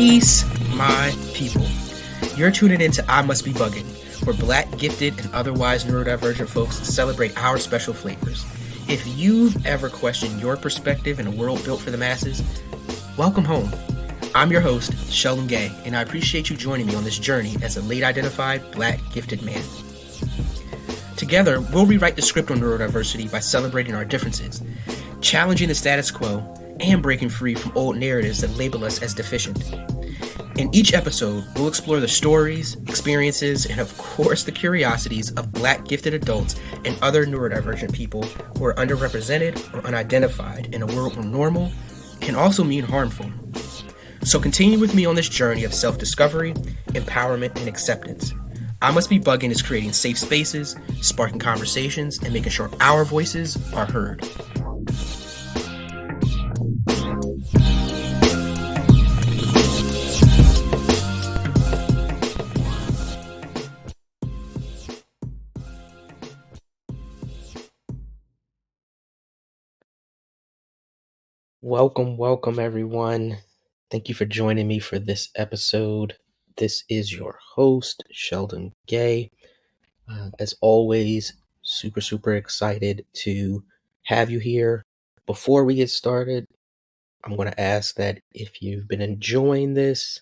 Peace, my people. You're tuning into I Must Be Bugging, where Black, gifted, and otherwise neurodivergent folks celebrate our special flavors. If you've ever questioned your perspective in a world built for the masses, welcome home. I'm your host, Sheldon Gay, and I appreciate you joining me on this journey as a late-identified Black, gifted man. Together, we'll rewrite the script on neurodiversity by celebrating our differences, challenging the status quo, and breaking free from old narratives that label us as deficient. In each episode, we'll explore the stories, experiences, and of course the curiosities of Black gifted adults and other neurodivergent people who are underrepresented or unidentified in a world where normal can also mean harmful. So continue with me on this journey of self-discovery, empowerment, and acceptance. I Must Be Bugging is creating safe spaces, sparking conversations, and making sure our voices are heard. Welcome, everyone. Thank you for joining me for this episode. This is your host, Sheldon Gay. As always, super excited to have you here. Before we get started, I'm going to ask that if you've been enjoying this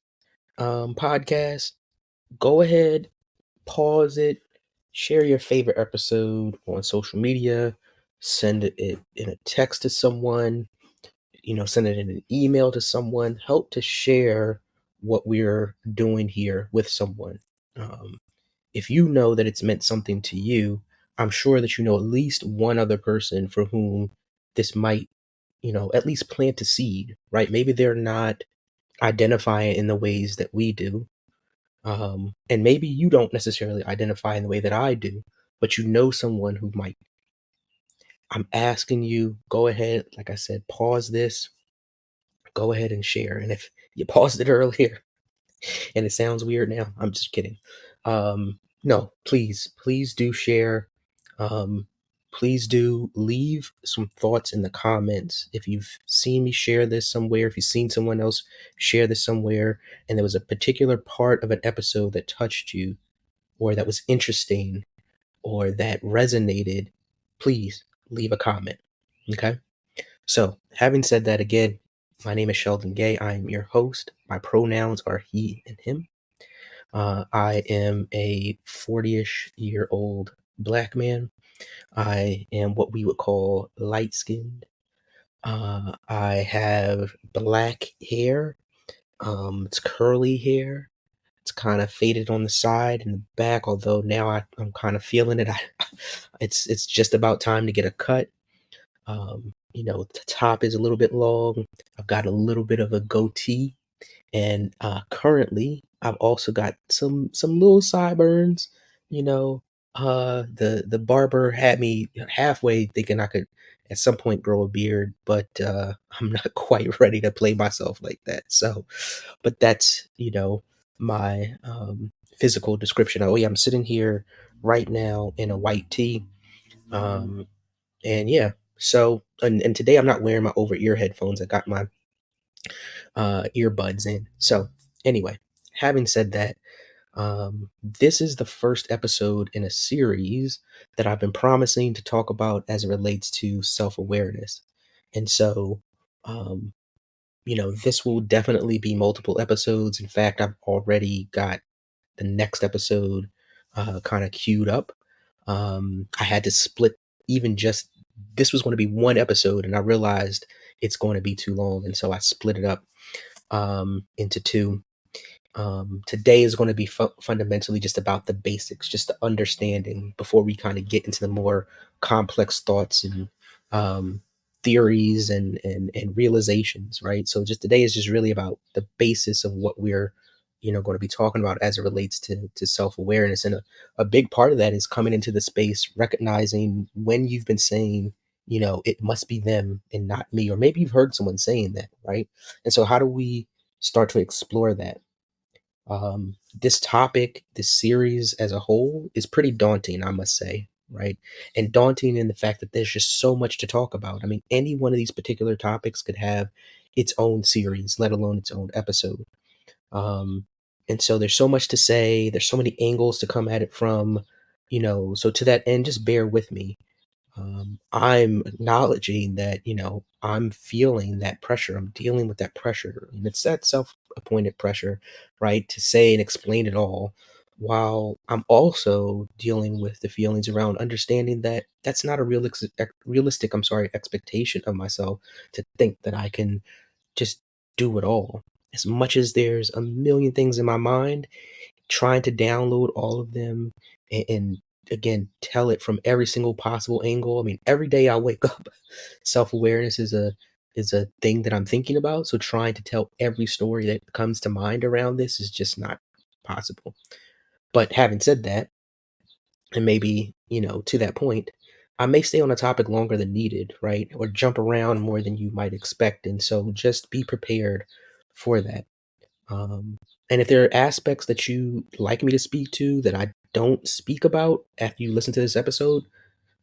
podcast, go ahead, pause it, share your favorite episode on social media, send it in a text to someone, send it in an email to someone, help to share what we're doing here with someone. If you know that it's meant something to you, I'm sure that you know at least one other person for whom this might, at least plant a seed, right? Maybe they're not identifying in the ways that we do. And maybe you don't necessarily identify in the way that I do, but you know someone who might. I'm asking you, go ahead, like I said, pause this, go ahead and share. And if you paused it earlier and it sounds weird now, I'm just kidding. No, please do share. Please do leave some thoughts in the comments. If you've seen me share this somewhere, if you've seen someone else share this somewhere, and there was a particular part of an episode that touched you, or that was interesting, or that resonated, please leave a comment. Okay? So, having said that, again, my name is Sheldon Gay. I am your host. My pronouns are he and him. I am a 40-ish year old Black man. I am what we would call light-skinned. I have black hair. It's curly hair. It's kind of faded on the side and the back, although now I'm kind of feeling it. It's just about time to get a cut. The top is a little bit long. I've got a little bit of a goatee, and currently I've also got some little sideburns. The barber had me halfway thinking I could at some point grow a beard, but I'm not quite ready to play myself like that. So, but that's my physical description. Oh yeah, I'm sitting here right now in a white tee. And yeah, so, and today I'm not wearing my over-ear headphones. I got my earbuds in. So anyway, having said that, this is the first episode in a series that I've been promising to talk about as it relates to self-awareness. And so, this will definitely be multiple episodes. In fact, I've already got the next episode kind of queued up. I had to split this was going to be one episode, and I realized it's going to be too long. And so I split it up into two. Today is going to be fundamentally just about the basics, just the understanding before we kind of get into the more complex thoughts and theories and realizations, right? So just today is just really about the basis of what we're going to be talking about as it relates to self-awareness. And a big part of that is coming into the space, recognizing when you've been saying, it must be them and not me, or maybe you've heard someone saying that, right? And so how do we start to explore that? This topic, this series as a whole is pretty daunting, I must say, right? And daunting in the fact that there's just so much to talk about. I mean, any one of these particular topics could have its own series, let alone its own episode. And so there's so much to say. There's so many angles to come at it from, so to that end, just bear with me. I'm acknowledging that, I'm feeling that pressure. I'm dealing with that pressure. And it's that self appointed pressure, right? To say and explain it all, while I'm also dealing with the feelings around understanding that that's not a realistic, expectation of myself, to think that I can just do it all. As much as there's a million things in my mind, trying to download all of them and again tell it from every single possible angle. I mean, every day I wake up, self-awareness is a thing that I'm thinking about. So trying to tell every story that comes to mind around this is just not possible. But having said that, and maybe, to that point, I may stay on a topic longer than needed, right? Or jump around more than you might expect. And so just be prepared for that. Um, and if there are aspects that you like me to speak to that I don't speak about after you listen to this episode,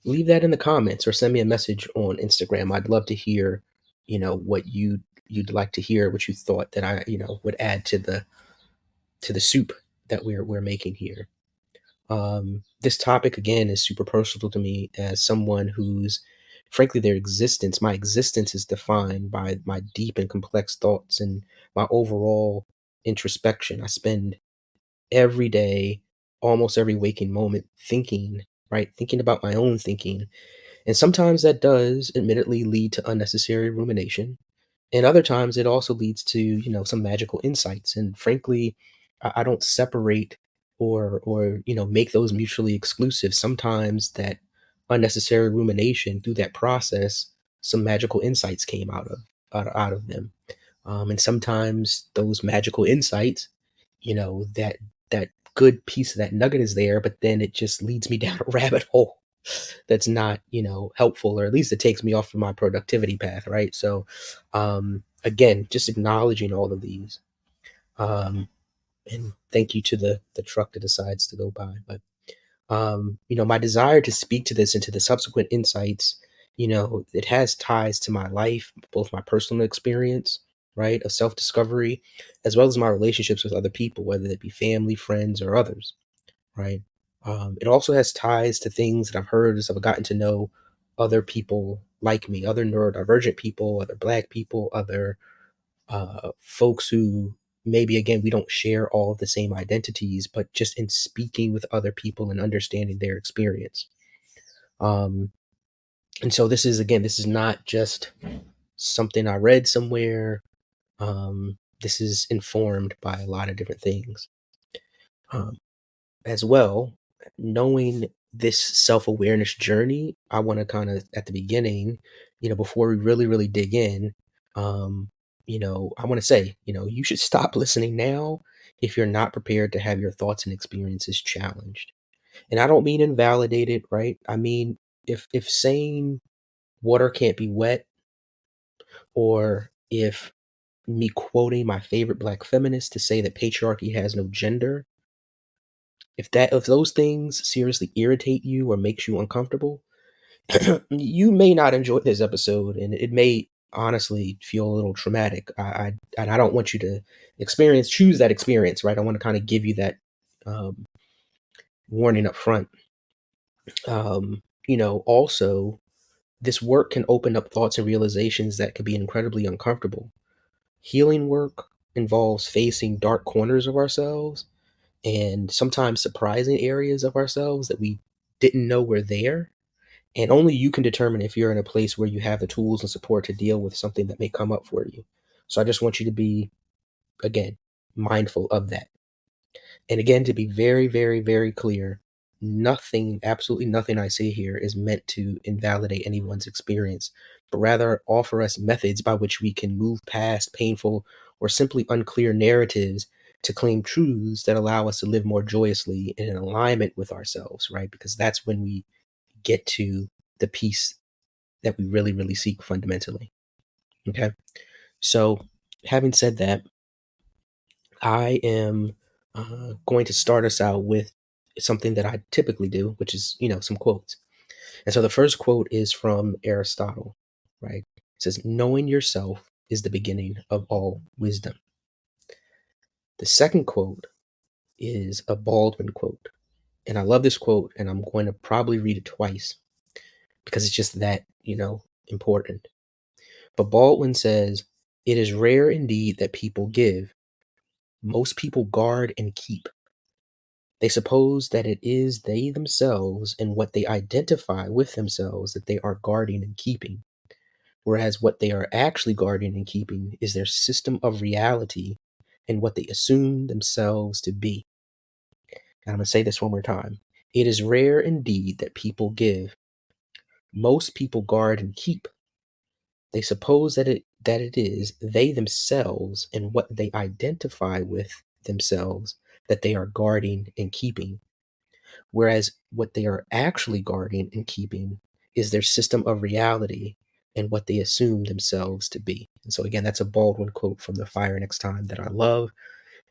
leave that in the comments or send me a message on Instagram. I'd love to hear, what you'd like to hear, what you thought that I, would add to the soup that we're making here. This topic again is super personal to me as someone who's, frankly, my existence is defined by my deep and complex thoughts and my overall introspection. I spend every day, almost every waking moment thinking, right? Thinking about my own thinking. And sometimes that does admittedly lead to unnecessary rumination. And other times it also leads to, some magical insights. And frankly, I don't separate or, make those mutually exclusive. Sometimes that unnecessary rumination through that process, some magical insights came out of them. And sometimes those magical insights, that good piece of that nugget is there, but then it just leads me down a rabbit hole that's not, helpful, or at least it takes me off of my productivity path, right? So, again, just acknowledging all of these, and thank you to the truck that decides to go by. But my desire to speak to this and to the subsequent insights, it has ties to my life, both my personal experience, right, of self discovery, as well as my relationships with other people, whether it be family, friends, or others, right? It also has ties to things that I've heard as I've gotten to know other people like me, other neurodivergent people, other Black people, other folks who maybe, again, we don't share all of the same identities, but just in speaking with other people and understanding their experience. Um, and so this is not just something I read somewhere. This is informed by a lot of different things. Um, as well, knowing this self-awareness journey, I want to kind of at the beginning, before we really, really dig in, I want to say, you should stop listening now if you're not prepared to have your thoughts and experiences challenged. And I don't mean invalidated, right? I mean, if saying water can't be wet, or if me quoting my favorite Black feminist to say that patriarchy has no gender, if those things seriously irritate you or makes you uncomfortable, you may not enjoy this episode, and it may honestly feel a little traumatic. And I don't want you to choose that experience, right? I want to kind of give you that um, warning up front. Also, this work can open up thoughts and realizations that can be incredibly uncomfortable. Healing work involves facing dark corners of ourselves and sometimes surprising areas of ourselves that we didn't know were there. And only you can determine if you're in a place where you have the tools and support to deal with something that may come up for you. So I just want you to be, again, mindful of that. And again, to be very, very, very clear, nothing, absolutely nothing I say here is meant to invalidate anyone's experience, but rather offer us methods by which we can move past painful or simply unclear narratives to claim truths that allow us to live more joyously and in alignment with ourselves, right? Because that's when we get to the peace that we really, really seek fundamentally. Okay. So, having said that, I am going to start us out with something that I typically do, which is, some quotes. And so the first quote is from Aristotle, right? It says, "Knowing yourself is the beginning of all wisdom." The second quote is a Baldwin quote. And I love this quote, and I'm going to probably read it twice because it's just that, important. But Baldwin says, "It is rare indeed that people give. Most people guard and keep. They suppose that it is they themselves and what they identify with themselves that they are guarding and keeping, whereas what they are actually guarding and keeping is their system of reality and what they assume themselves to be." And I'm going to say this one more time. It is rare indeed that people give. Most people guard and keep. They suppose that it is they themselves and what they identify with themselves that they are guarding and keeping, whereas what they are actually guarding and keeping is their system of reality and what they assume themselves to be. And so again, that's a Baldwin quote from The Fire Next Time that I love,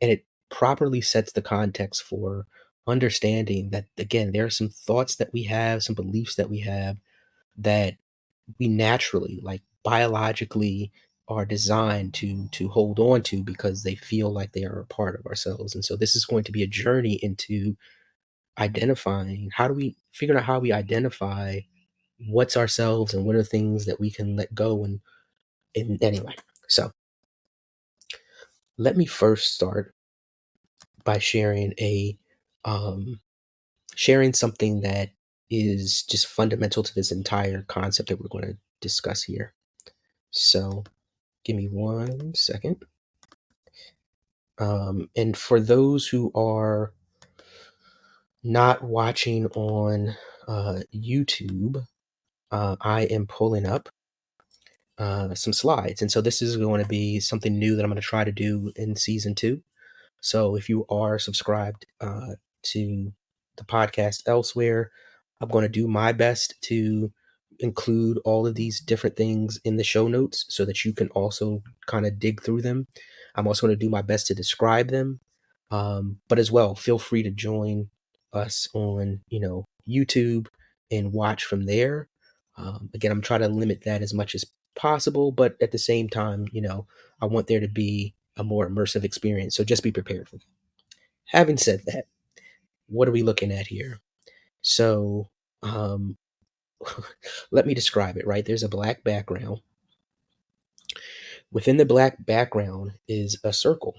and it properly sets the context for understanding that, again, there are some thoughts that we have, some beliefs that we have that we naturally, like biologically, are designed to hold on to because they feel like they are a part of ourselves. And so this is going to be a journey into identifying figure out how we identify what's ourselves and what are things that we can let go. And anyway, so let me first start by sharing something that is just fundamental to this entire concept that we're going to discuss here. So give me 1 second. And for those who are not watching on YouTube, I am pulling up some slides. And so this is going to be something new that I'm going to try to do in season 2. So if you are subscribed to the podcast elsewhere, I'm going to do my best to include all of these different things in the show notes so that you can also kind of dig through them. I'm also going to do my best to describe them. But as well, feel free to join us on, YouTube and watch from there. Again, I'm trying to limit that as much as possible, but at the same time, I want there to be a more immersive experience. So just be prepared for that. Having said that, what are we looking at here? So, um, let me describe it, right? There's a black background. Within the black background is a circle.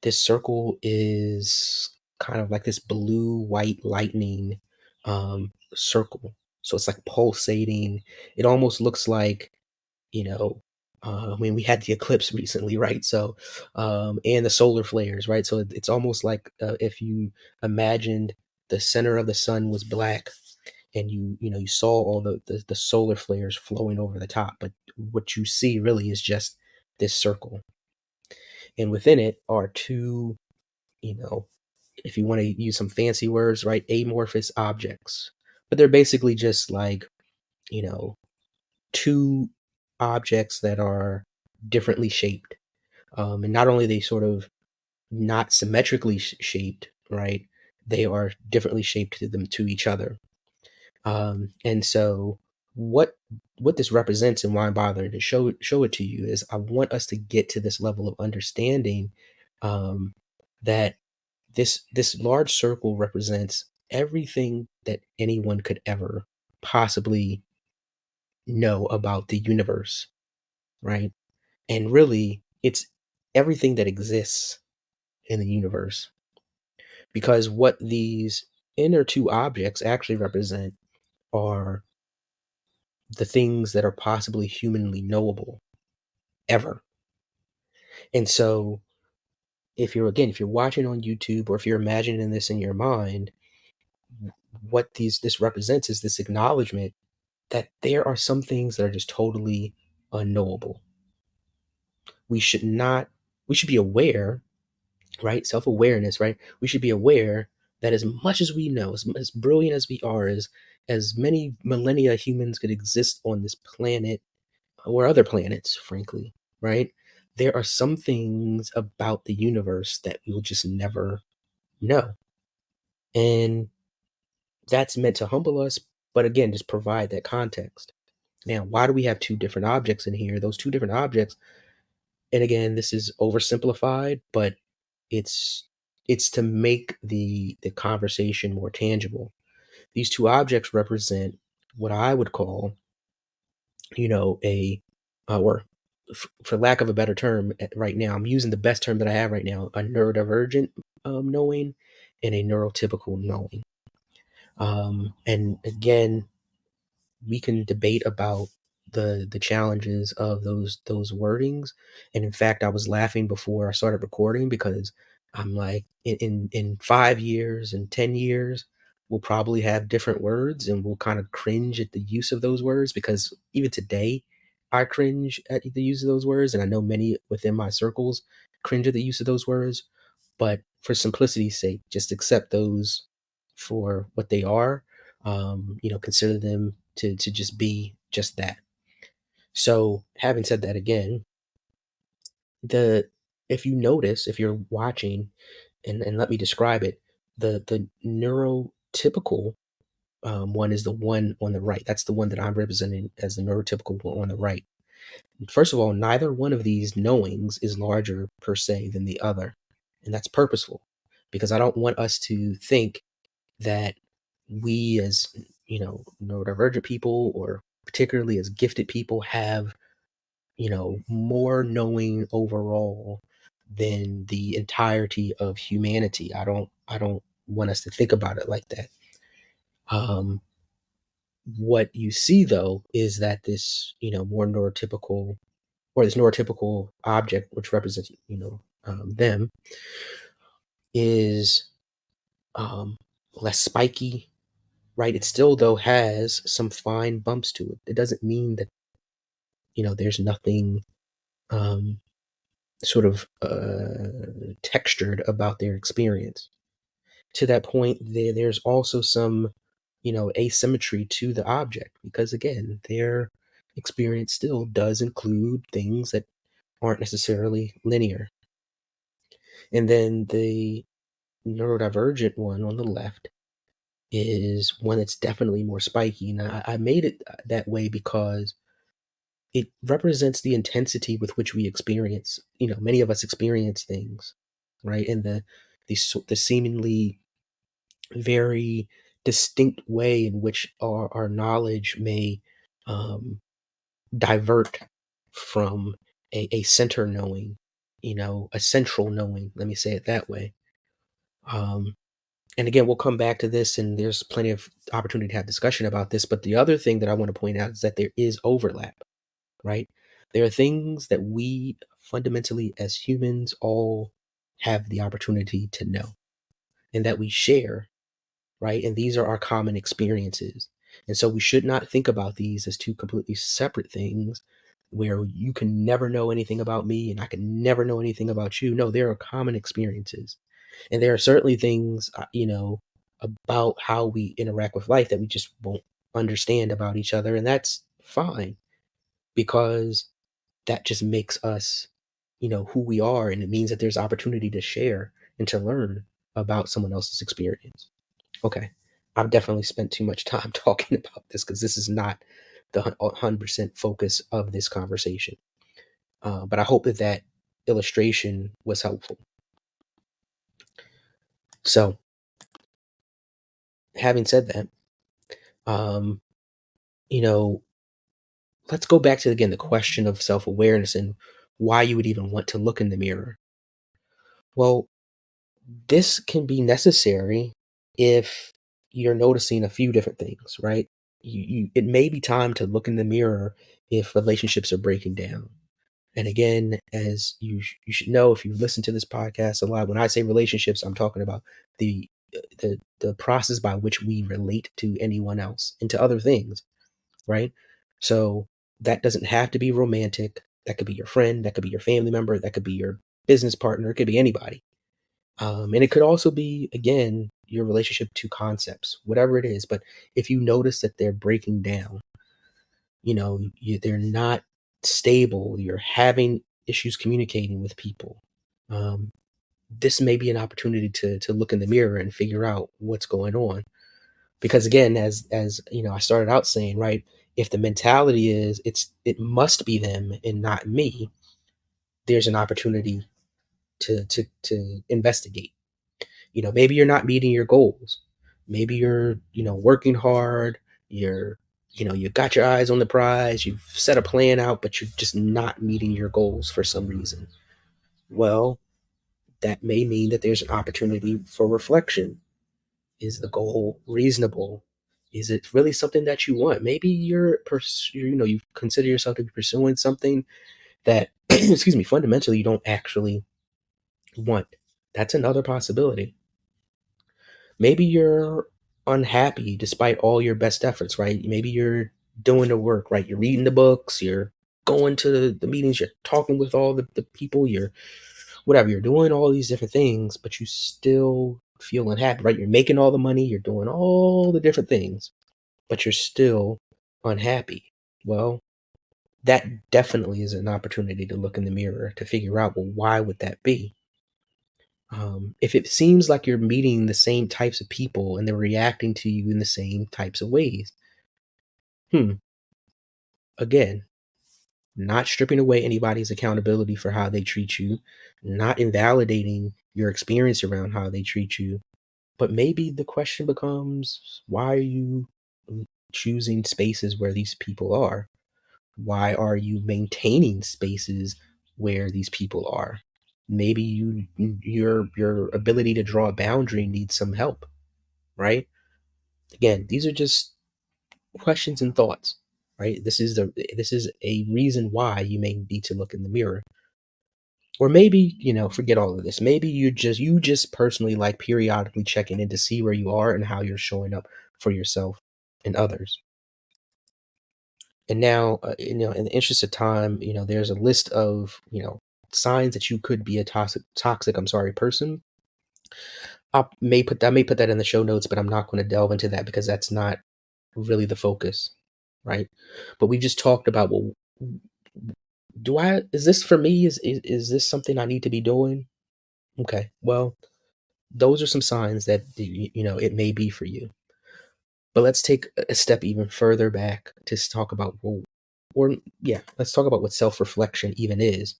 This circle is kind of like this blue white lightning circle. So it's like pulsating. It almost looks like, you know, we had the eclipse recently, right? So, and the solar flares, right? So it's almost like if you imagined the center of the sun was black, and you saw all the solar flares flowing over the top, but what you see really is just this circle, and within it are two, you know, if you want to use some fancy words, right, amorphous objects, but they're basically just like, you know, two objects that are differently shaped. And not only are they sort of not symmetrically shaped, right? They are differently shaped to them to each other. And so what what this represents and why I'm bothering to show it to you is I want us to get to this level of understanding um, that this large circle represents everything that anyone could ever possibly know about the universe, right? And really, it's everything that exists in the universe. Because what these inner two objects actually represent are the things that are possibly humanly knowable ever. And so if you're watching on YouTube or if you're imagining this in your mind, what this represents is this acknowledgement that there are some things that are just totally unknowable. We should not, we should be aware, right? Self-awareness, right? We should be aware that as much as we know, as brilliant as we are, as many millennia humans could exist on this planet or other planets, frankly, right? There are some things about the universe that we'll just never know. And that's meant to humble us, but again, just provide that context. Now, why do we have two different objects in here? Those two different objects, and again, this is oversimplified, but It's to make the conversation more tangible. These two objects represent what I would call, a or for lack of a better term, right now I'm using the best term that I have right now: a neurodivergent knowing and a neurotypical knowing. And again, we can debate about the challenges of those wordings. And in fact, I was laughing before I started recording because I'm like, in 5 years and 10 years, we'll probably have different words and we'll kind of cringe at the use of those words, because even today I cringe at the use of those words, and I know many within my circles cringe at the use of those words. But for simplicity's sake, just accept those for what they are. Consider them to just be just that. So having said that, again, the if you notice, if you're watching, and let me describe it, the neurotypical one is the one on the right. That's the one that I'm representing as the neurotypical one on the right. First of all, neither one of these knowings is larger per se than the other. And that's purposeful, because I don't want us to think that we, as neurodivergent people, or particularly as gifted people, have more knowing overall than the entirety of humanity. I don't want us to think about it like that. What you see, though, is that this more neurotypical, or this neurotypical object, which represents them, is less spiky, right? It still, though, has some fine bumps to it. It doesn't mean that there's nothing um, sort of textured about their experience. To that point, there's also some asymmetry to the object, because again, their experience still does include things that aren't necessarily linear. And then the neurodivergent one on the left is one that's definitely more spiky. And I made it that way because it represents the intensity with which we experience, many of us experience things, right? And the seemingly very distinct way in which our knowledge may um, divert from a center knowing, a central knowing, let me say it that way. And again, we'll come back to this, and there's plenty of opportunity to have discussion about this. But the other thing that I want to point out is that there is overlap, right? There are things that we fundamentally, as humans, all have the opportunity to know and that we share, right? And these are our common experiences. And so we should not think about these as two completely separate things, where you can never know anything about me and I can never know anything about you. No, there are common experiences. And there are certainly things, about how we interact with life that we just won't understand about each other. And that's fine, because that just makes us, who we are. And it means that there's opportunity to share and to learn about someone else's experience. Okay. I've definitely spent too much time talking about this, because this is not the 100% focus of this conversation. But I hope that illustration was helpful. So, having said that, um, let's go back to, again, the question of self-awareness and why you would even want to look in the mirror. Well, this can be necessary if you're noticing a few different things, right? It may be time to look in the mirror if relationships are breaking down. And again, as you should know, if you've listened to this podcast a lot, when I say relationships, I'm talking about the process by which we relate to anyone else and to other things, right? So that doesn't have to be romantic. That could be your friend, that could be your family member, that could be your business partner, it could be anybody. And it could also be, again, your relationship to concepts, whatever it is. But if you notice that they're breaking down, they're not stable, you're having issues communicating with people, this may be an opportunity to look in the mirror and figure out what's going on. Because again, as I started out saying, right, if the mentality is it must be them and not me, there's an opportunity to investigate. Maybe you're not meeting your goals. Maybe you're, working hard. You got your eyes on the prize. You've set a plan out, but you're just not meeting your goals for some reason. Well, that may mean that there's an opportunity for reflection. Is the goal reasonable? Is it really something that you want? Maybe you consider yourself to be pursuing something that, excuse me, fundamentally you don't actually want. That's another possibility. Maybe you're unhappy despite all your best efforts, right? Maybe you're doing the work, right? You're reading the books, you're going to the meetings, you're talking with all the people, you're whatever, you're doing all these different things, but you still feel unhappy, right? You're making all the money, you're doing all the different things, but you're still unhappy. Well, that definitely is an opportunity to look in the mirror to figure out, well, why would that be? If it seems like you're meeting the same types of people and they're reacting to you in the same types of ways, again, not stripping away anybody's accountability for how they treat you, not invalidating your experience around how they treat you, but maybe the question becomes, why are you choosing spaces where these people are? Why are you maintaining spaces where these people are? Maybe your ability to draw a boundary needs some help, right? Again, these are just questions and thoughts, right? This is a reason why you may need to look in the mirror. Or maybe, forget all of this. Maybe you just personally like periodically checking in to see where you are and how you're showing up for yourself and others. And now, in the interest of time, there's a list of, signs that you could be a toxic, person. I may put that in the show notes, but I'm not going to delve into that because that's not really the focus, right? But we just talked about, well, is this for me? Is this something I need to be doing? Okay, well, those are some signs that it may be for you. But let's take a step even further back to talk about, let's talk about what self-reflection even is.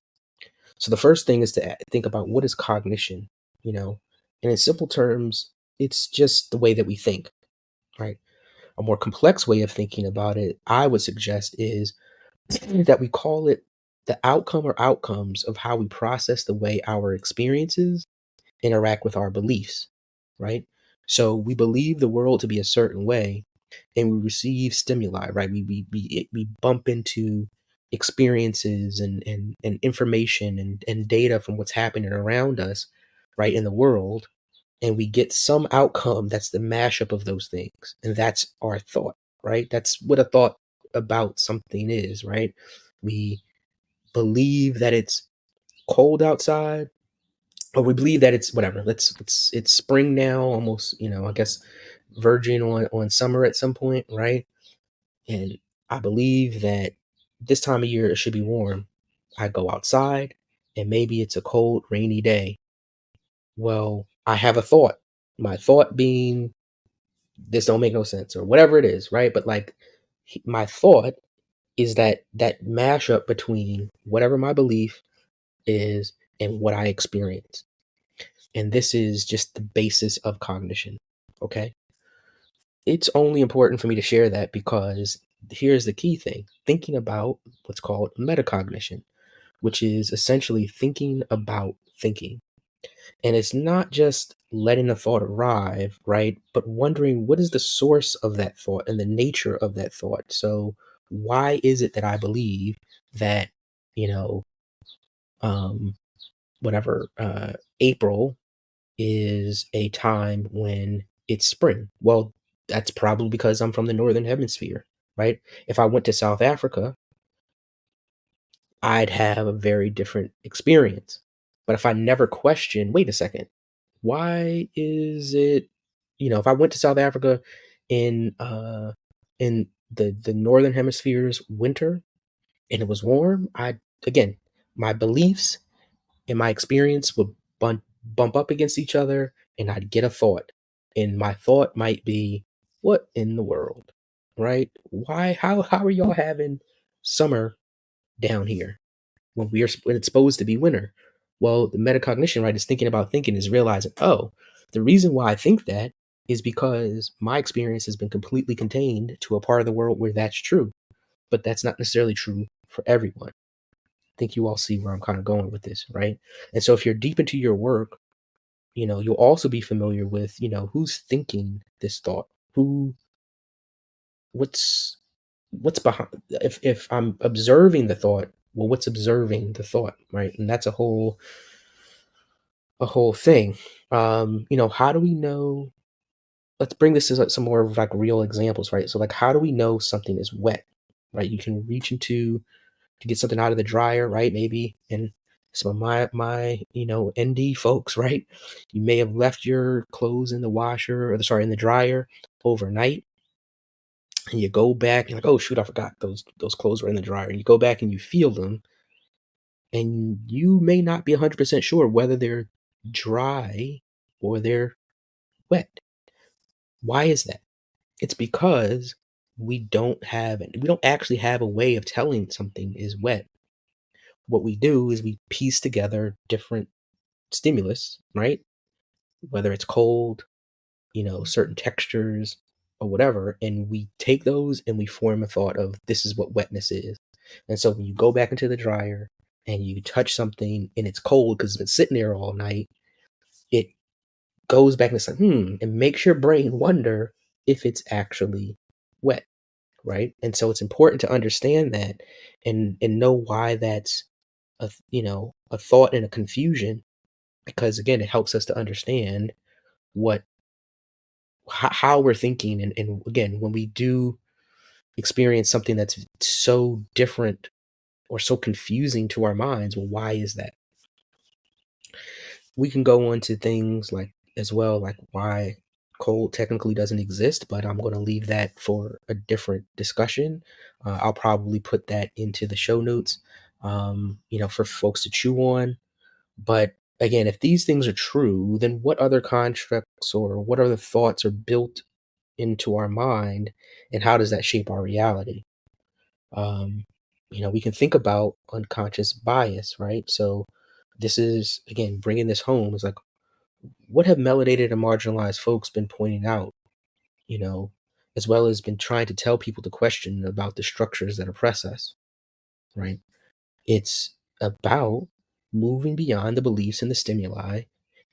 So the first thing is to think about, what is cognition, and in simple terms, it's just the way that we think, right? A more complex way of thinking about it, I would suggest, is that we call it the outcome or outcomes of how we process the way our experiences interact with our beliefs, right? So we believe the world to be a certain way, and we receive stimuli, right? We bump into experiences and information and data from what's happening around us, right, in the world, and we get some outcome that's the mashup of those things, and that's our thought, right? That's what a thought about something is, right? We believe that it's cold outside, or we believe that it's whatever. It's spring now, almost, I guess verging on summer at some point, right? And I believe that this time of year it should be warm. I go outside and maybe it's a cold, rainy day. Well, I have a thought. My thought being, this don't make no sense, or whatever it is, right? But like, my thought is that mashup between whatever my belief is and what I experience. And this is just the basis of cognition. Okay. It's only important for me to share that because here's the key thing: thinking about what's called metacognition, which is essentially thinking about thinking. And it's not just letting a thought arrive, right? But wondering, what is the source of that thought and the nature of that thought? So, why is it that I believe that, you know, um, whatever, April is a time when it's spring? Well, that's probably because I'm from the northern hemisphere, right? If I went to South Africa, I'd have a very different experience. But if I never question, wait a second, why is it, if I went to South Africa in the northern hemisphere's winter and it was warm, I again, my beliefs and my experience would bump up against each other, and I'd get a thought. And my thought might be, what in the world? Right? Why how are y'all having summer down here when it's supposed to be winter? Well, the metacognition, right, is thinking about thinking, is realizing, oh, the reason why I think that is because my experience has been completely contained to a part of the world where that's true. But that's not necessarily true for everyone. I think you all see where I'm kind of going with this, right? And so if you're deep into your work, you'll also be familiar with, who's thinking this thought, what's what's behind. If I'm observing the thought, well, what's observing the thought, right? And that's a whole thing. How do we know? Let's bring this to some more of like real examples, right? So like, how do we know something is wet, right? You can reach into to get something out of the dryer, right? Maybe. And some of my ND folks, right? You may have left your clothes in the washer, or sorry, in the dryer overnight, and you go back and you're like, oh shoot, I forgot those clothes were in the dryer. And you go back and you feel them, and you may not be 100% sure whether they're dry or they're wet. Why is that? It's because we don't actually have a way of telling something is wet. What we do is we piece together different stimulus, right? Whether it's cold, certain textures or whatever, and we take those and we form a thought of this is what wetness is. And so when you go back into the dryer and you touch something and it's cold because it's been sitting there all night, it goes back and it's like, and makes your brain wonder if it's actually wet, right? And so it's important to understand that and know why that's a thought and a confusion, because again, it helps us to understand what how we're thinking, and again, when we do experience something that's so different or so confusing to our minds, well, why is that? We can go on to things like as well, like why cold technically doesn't exist, but I'm going to leave that for a different discussion. I'll probably put that into the show notes, for folks to chew on. But again, if these things are true, then what other constructs or what other thoughts are built into our mind, and how does that shape our reality? Um, we can think about unconscious bias, right? So this is, again, bringing this home, is like, what have melanated and marginalized folks been pointing out, you know, as well as been trying to tell people to question about the structures that oppress us, right? It's about moving beyond the beliefs and the stimuli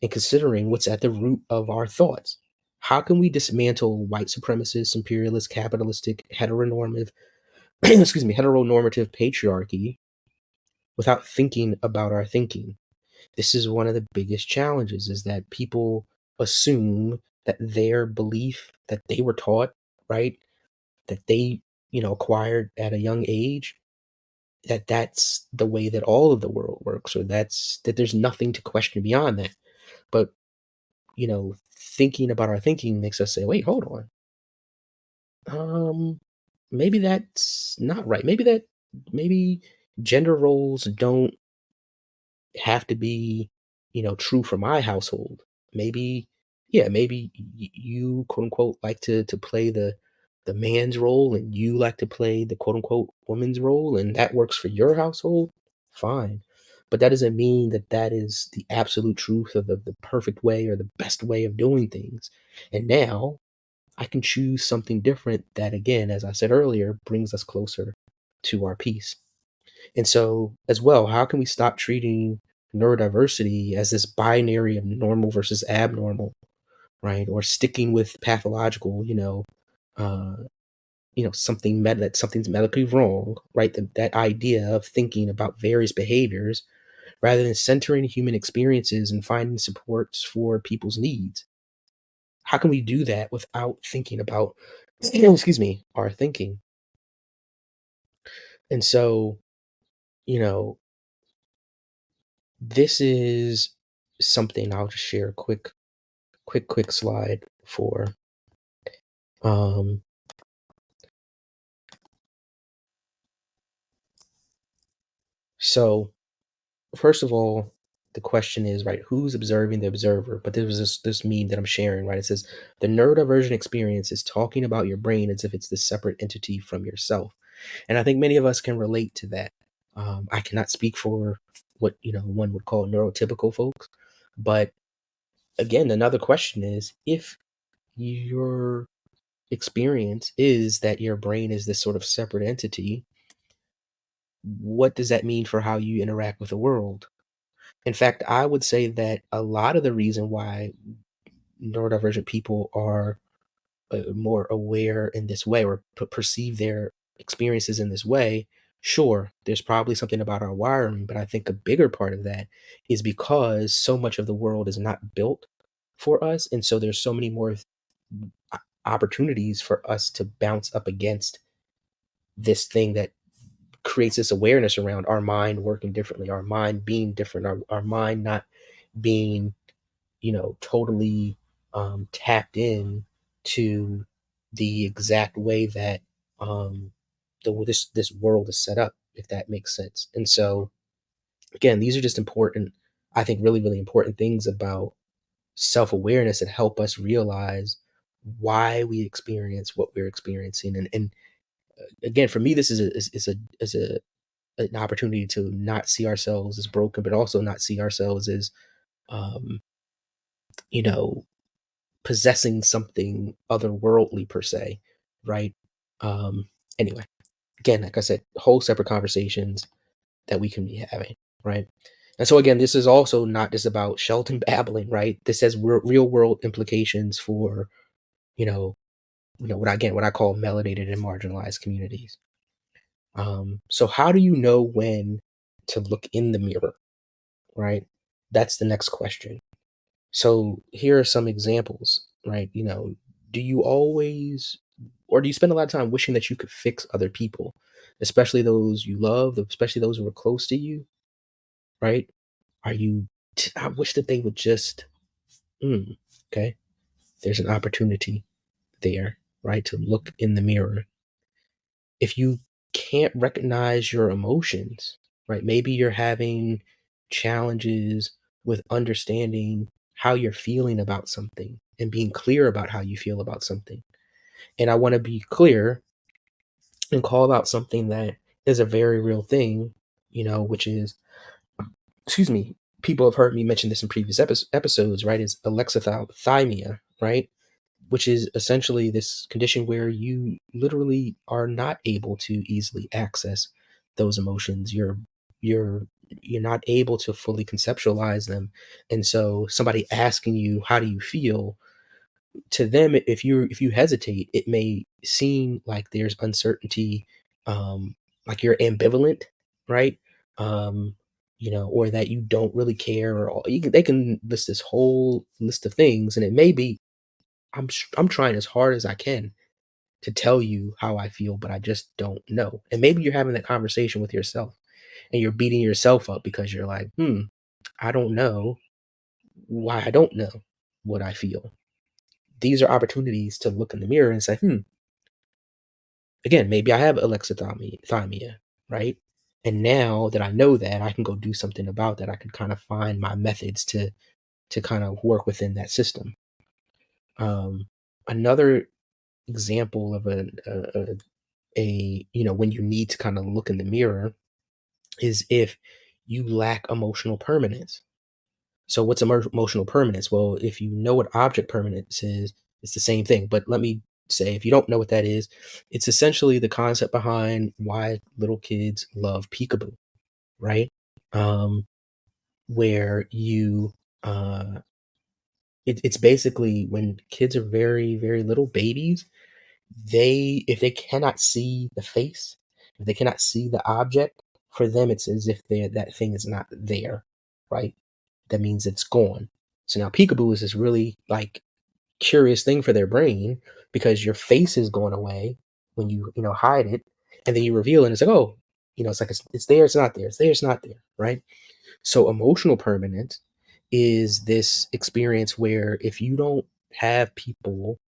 and considering what's at the root of our thoughts. How can we dismantle white supremacist, imperialist, capitalistic, heteronormative, heteronormative patriarchy without thinking about our thinking? This is one of the biggest challenges, is that people assume that their belief that they were taught, right, that they, acquired at a young age, that's the way that all of the world works, or that there's nothing to question beyond that. But thinking about our thinking makes us say, wait, hold on, maybe that's not right. Maybe gender roles don't have to be, true for my household. Maybe, yeah, maybe you quote unquote like to play the man's role, and you like to play the quote unquote woman's role, and that works for your household. Fine. But that doesn't mean that that is the absolute truth of the perfect way or the best way of doing things. And now I can choose something different that, again, as I said earlier, brings us closer to our peace. And so, as well, how can we stop treating neurodiversity as this binary of normal versus abnormal, right? Or sticking with pathological, uh, that something's medically wrong, right? That idea of thinking about various behaviors rather than centering human experiences and finding supports for people's needs. How can we do that without thinking about, excuse me, our thinking? And so, you know, this is something I'll just share a quick slide for. Um, so first of all, the question is, right, who's observing the observer? But there was this meme that I'm sharing, right? It says the neurodivergent experience is talking about your brain as if it's this separate entity from yourself. And I think many of us can relate to that. I cannot speak for what one would call neurotypical folks. But again, another question is, if your experience is that your brain is this sort of separate entity, what does that mean for how you interact with the world? In fact, I would say that a lot of the reason why neurodivergent people are more aware in this way, or perceive their experiences in this way, sure, there's probably something about our wiring, but I think a bigger part of that is because so much of the world is not built for us. And so there's so many more opportunities for us to bounce up against this thing that creates this awareness around our mind working differently, our mind being different, our mind not being, totally tapped in to the exact way that this world is set up, if that makes sense. And so, again, these are just important, I think, really, really important things about self-awareness that help us realize why we experience what we're experiencing. And again, for me, this is an opportunity to not see ourselves as broken, but also not see ourselves as, um, you know, possessing something otherworldly per se, right? Um, anyway, again, like I said, whole separate conversations that we can be having, right? And so again, this is also not just about Sheldon babbling, right? This has real world implications for, what I call melanated and marginalized communities. So how do you know when to look in the mirror, right? That's the next question. So here are some examples, right? Do you always, or do you spend a lot of time wishing that you could fix other people, especially those you love, especially those who are close to you, right? I wish that they would just, okay, there's an opportunity there, right? To look in the mirror. If you can't recognize your emotions, right? Maybe you're having challenges with understanding how you're feeling about something and being clear about how you feel about something. And I want to be clear and call out something that is a very real thing, which is, excuse me, people have heard me mention this in previous episodes, right? Is alexithymia, right? Which is essentially this condition where you literally are not able to easily access those emotions. You're not able to fully conceptualize them. And so somebody asking you, how do you feel? To them, if you hesitate, it may seem like there's uncertainty, like you're ambivalent, right? Or that you don't really care, or they can list this whole list of things, and it may be, I'm trying as hard as I can to tell you how I feel, but I just don't know. And maybe you're having that conversation with yourself and you're beating yourself up because you're like, I don't know why I don't know what I feel. These are opportunities to look in the mirror and say, again, maybe I have alexithymia, right? And now that I know that, I can go do something about that. I can kind of find my methods to kind of work within that system. Another example of when you need to kind of look in the mirror is if you lack emotional permanence. So what's emotional permanence? Well, if you know what object permanence is, it's the same thing. But let me say, if you don't know what that is, it's essentially the concept behind why little kids love peekaboo, right? Where it's basically when kids are very, very little babies, if they cannot see the face, if they cannot see the object, for them it's as if that thing is not there, right? That means it's gone. So now peekaboo is this really like curious thing for their brain, because your face is going away when you hide it, and then you reveal it and it's like, oh, it's like it's there, it's not there, it's there, it's not there, right? So emotional permanence is this experience where if you don't have people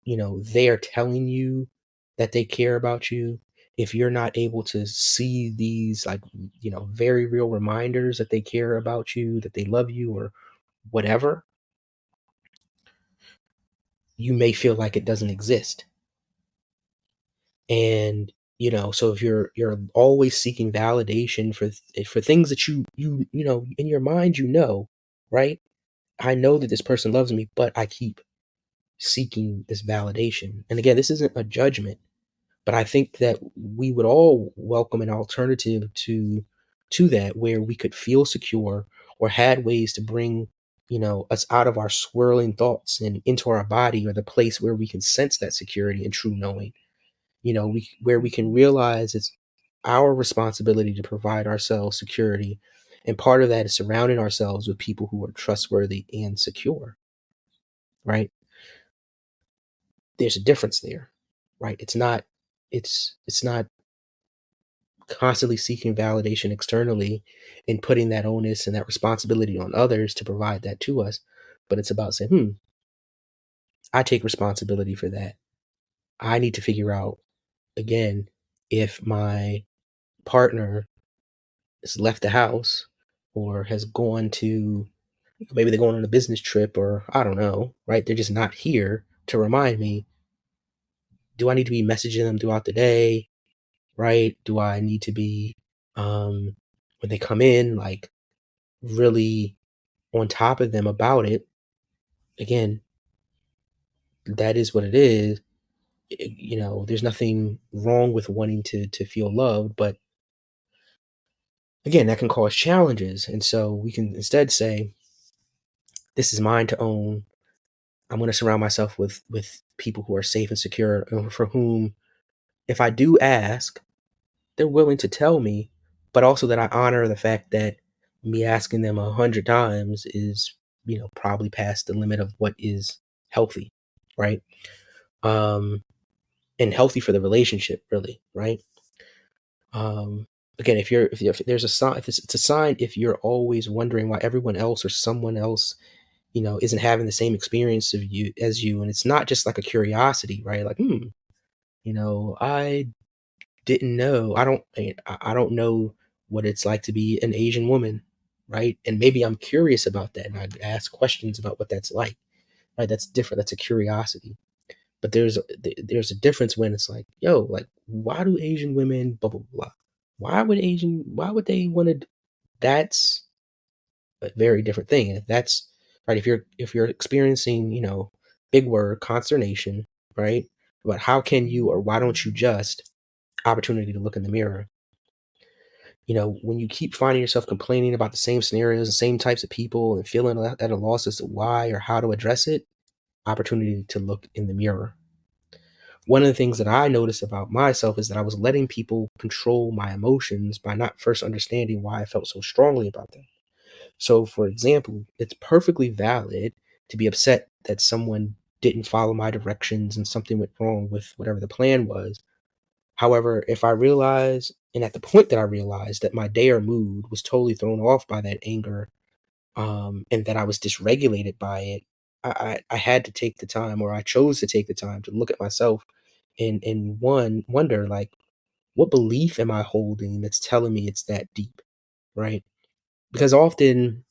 they are telling you that they care about you, if you're not able to see these, like, very real reminders that they care about you, that they love you, or whatever, you may feel like it doesn't exist. And So if you're always seeking validation for things that in your mind, right? I know that this person loves me, but I keep seeking this validation. And again, this isn't a judgment, but I think that we would all welcome an alternative to that, where we could feel secure or had ways to bring, us out of our swirling thoughts and into our body, or the place where we can sense that security and true knowing. Where we can realize it's our responsibility to provide ourselves security. And part of that is surrounding ourselves with people who are trustworthy and secure, right? There's a difference there, right? It's not constantly seeking validation externally and putting that onus and that responsibility on others to provide that to us. But it's about saying, I take responsibility for that. I need to figure out, again, if my partner has left the house or has gone to, maybe they're going on a business trip, or I don't know, right? They're just not here to remind me. Do I need to be messaging them throughout the day, right? Do I need to be, when they come in, like, really on top of them about it? Again, that is what it is. There's nothing wrong with wanting to feel loved, but again, that can cause challenges. And so we can instead say, this is mine to own. I'm going to surround myself with people who are safe and secure, and for whom, if I do ask, they're willing to tell me, but also that I honor the fact that me asking them 100 times is, probably past the limit of what is healthy, right? And healthy for the relationship, really, right? Again, if there's a sign, if it's a sign, if you're always wondering why everyone else or someone else, isn't having the same experience of you as you, and it's not just like a curiosity, right? Like, I didn't know. I don't know what it's like to be an Asian woman, right? And maybe I'm curious about that, and I ask questions about what that's like, right? That's different. That's a curiosity. But there's a difference when it's like, yo, like, why do Asian women blah blah blah? Why would they want to? That's a very different thing. And if that's right, if you're experiencing, big word consternation, right? But how can you, or why don't you just, opportunity to look in the mirror? When you keep finding yourself complaining about the same scenarios, the same types of people, and feeling at a loss as to why or how to address it, opportunity to look in the mirror. One of the things that I noticed about myself is that I was letting people control my emotions by not first understanding why I felt so strongly about them. So, for example, it's perfectly valid to be upset that someone didn't follow my directions and something went wrong with whatever the plan was. However, if I realize, and at the point that I realized that my day or mood was totally thrown off by that anger, and that I was dysregulated by it, I had to take the time, or I chose to take the time to look at myself and wonder, like, what belief am I holding that's telling me it's that deep, right? Because often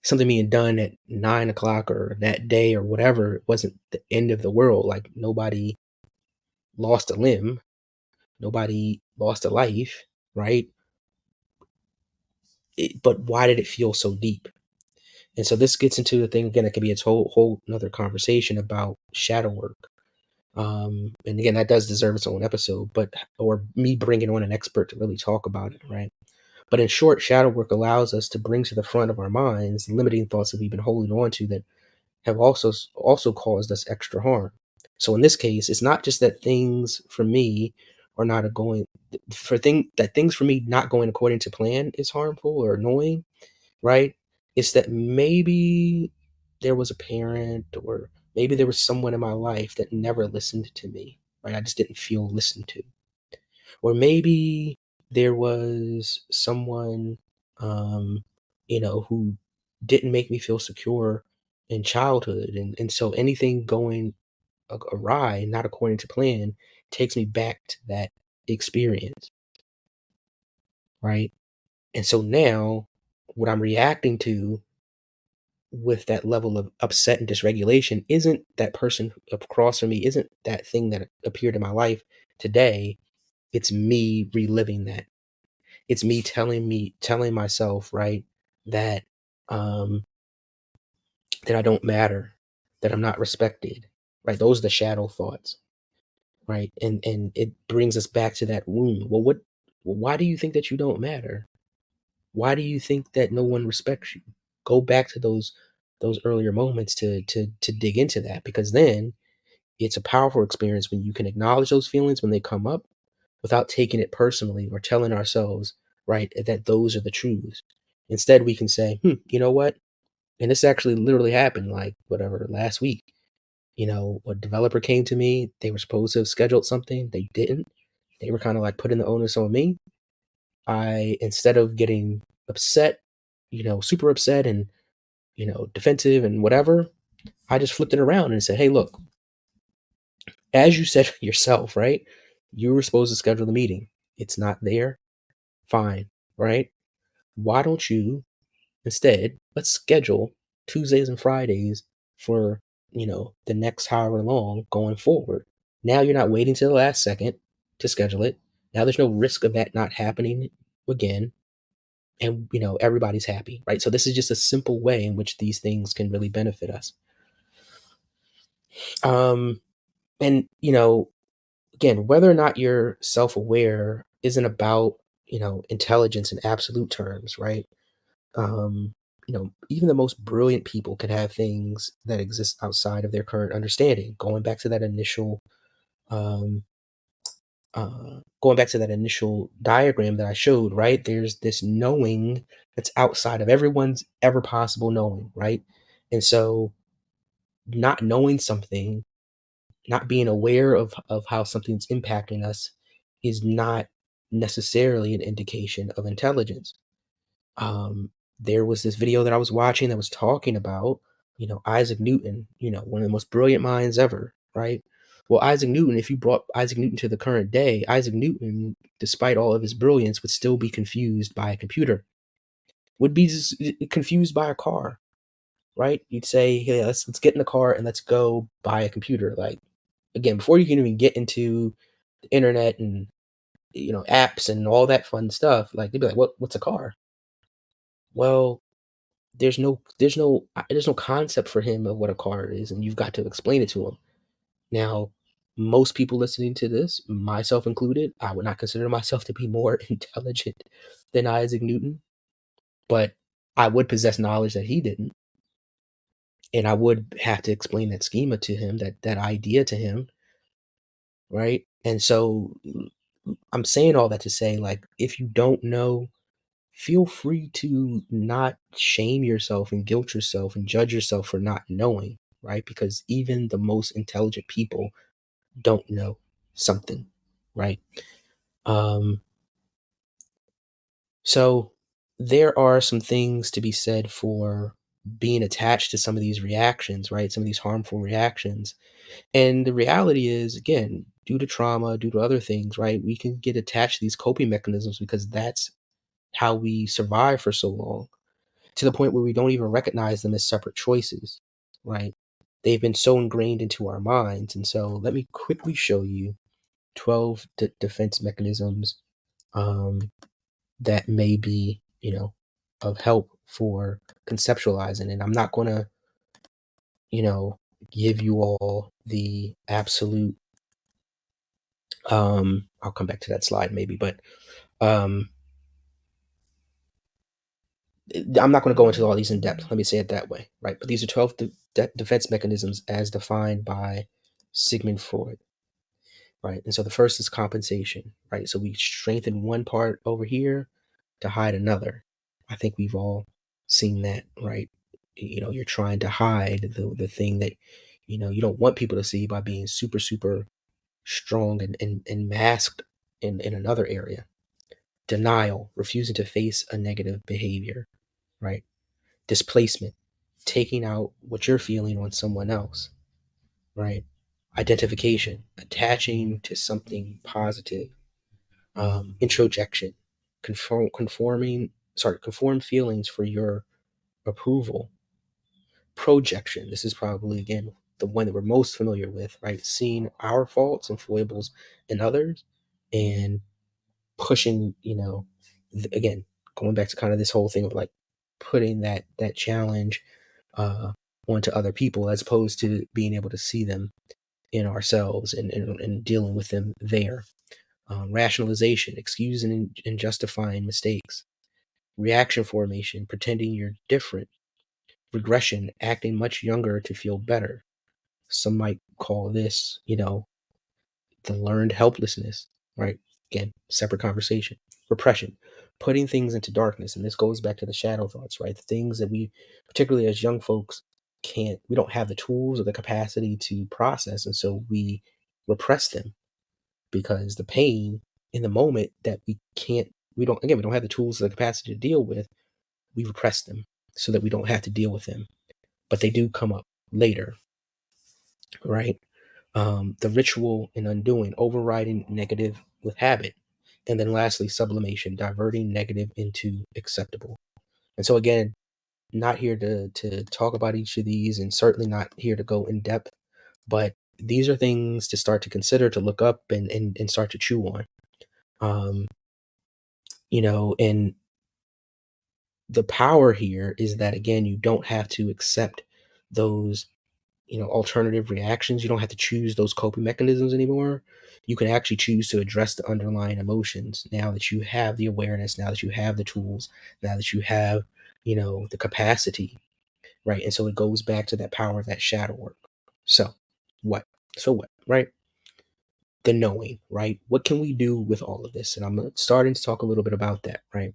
something being done at 9 o'clock or that day or whatever, it wasn't the end of the world. Like, nobody lost a limb, nobody lost a life, right? But why did it feel so deep? And so this gets into the thing again. It could be a whole another conversation about shadow work. And again, that does deserve its own episode, or me bringing on an expert to really talk about it, right? But in short, shadow work allows us to bring to the front of our minds limiting thoughts that we've been holding on to that have also caused us extra harm. So in this case, it's not just that things for me are not going that things for me not going according to plan is harmful or annoying, right? It's that maybe there was a parent, or maybe there was someone in my life that never listened to me, right? I just didn't feel listened to. Or maybe there was someone, um, who didn't make me feel secure in childhood. And so anything going awry, not according to plan, takes me back to that experience, right? And so now what I'm reacting to with that level of upset and dysregulation isn't that person across from me, isn't that thing that appeared in my life today. It's me reliving that. It's me telling myself, right, that um that I don't matter, that I'm not respected, right? Those are the shadow thoughts, right? And it brings us back to that wound. Why do you think that you don't matter? Why do you think that no one respects you? Go back to those earlier moments to dig into that, because then it's a powerful experience when you can acknowledge those feelings when they come up without taking it personally or telling ourselves, right, that those are the truths. Instead, we can say, you know what? And this actually literally happened like whatever last week. A developer came to me. They were supposed to have scheduled something. They didn't. They were kind of like putting the onus on me. Instead of getting upset, super upset and, defensive and whatever, I just flipped it around and said, hey, look, as you said yourself, right? You were supposed to schedule the meeting. It's not there. Fine, right? Why don't you instead, let's schedule Tuesdays and Fridays for, the next however long going forward. Now you're not waiting till the last second to schedule it. Now there's no risk of that not happening again. And, everybody's happy, right? So this is just a simple way in which these things can really benefit us. And, again, whether or not you're self-aware isn't about, intelligence in absolute terms, right? um, Even the most brilliant people can have things that exist outside of their current understanding. Um, Going back to that initial diagram that I showed, right? There's this knowing that's outside of everyone's ever possible knowing, right? And so, not knowing something, not being aware of how something's impacting us, is not necessarily an indication of intelligence. um, there was this video that I was watching that was talking about, Isaac Newton, one of the most brilliant minds ever, right? Well, Isaac Newton, if you brought Isaac Newton to the current day, Isaac Newton, despite all of his brilliance, would still be confused by a computer, would be confused by a car, right? You'd say, hey, let's get in the car and let's go buy a computer. Like, again, before you can even get into the internet and, apps and all that fun stuff, like they'd be like, what's a car? Well, there's no concept for him of what a car is, and you've got to explain it to him. Now, most people listening to this, myself included, I would not consider myself to be more intelligent than Isaac Newton, but I would possess knowledge that he didn't, and I would have to explain that schema to him, that idea to him, right? And so I'm saying all that to say, like, if you don't know, feel free to not shame yourself and guilt yourself and judge yourself for not knowing, right? Because even the most intelligent people don't know something, right? Um, so there are some things to be said for being attached to some of these reactions, right? Some of these harmful reactions. And the reality is, again, due to trauma, due to other things, right? We can get attached to these coping mechanisms because that's how we survive for so long, to the point where we don't even recognize them as separate choices, right? They've been so ingrained into our minds. And so let me quickly show you 12 defense mechanisms um, that may be, of help for conceptualizing. And I'm not going to, you know, give you all the absolute, I'll come back to that slide maybe, but um, I'm not going to go into all these in depth. Let me say it that way, right? But these are 12 defense mechanisms as defined by Sigmund Freud, right? And so the first is compensation, right? So we strengthen one part over here to hide another. I think we've all seen that, right? You're trying to hide the thing that, you don't want people to see by being super, super strong and masked in another area. Denial, refusing to face a negative behavior, right? Displacement, taking out what you're feeling on someone else, right? Identification, attaching to something positive. Introjection, conform feelings for your approval. Projection, this is probably, again, the one that we're most familiar with, right? Seeing our faults and foibles in others and pushing, again, going back to kind of this whole thing of like putting that challenge onto other people, as opposed to being able to see them in ourselves and dealing with them there. Rationalization, excusing and justifying mistakes. Reaction formation, pretending you're different. Regression, acting much younger to feel better. Some might call this, the learned helplessness, right? Again, separate conversation. Repression, putting things into darkness. And this goes back to the shadow thoughts, right? The things that we, particularly as young folks, we don't have the tools or the capacity to process. And so we repress them because the pain in the moment that we don't have the tools or the capacity to deal with, we repress them so that we don't have to deal with them. But they do come up later, right? The ritual and undoing, overriding negative with habit. And then lastly, sublimation, diverting negative into acceptable. And so again, not here to talk about each of these, and certainly not here to go in depth, but these are things to start to consider, to look up and start to chew on. And the power here is that, again, you don't have to accept those alternative reactions. You don't have to choose those coping mechanisms anymore. You can actually choose to address the underlying emotions now that you have the awareness, now that you have the tools, now that you have, the capacity, right? And so it goes back to that power of that shadow work. So what? Right? The knowing, right? What can we do with all of this? And I'm starting to talk a little bit about that, right?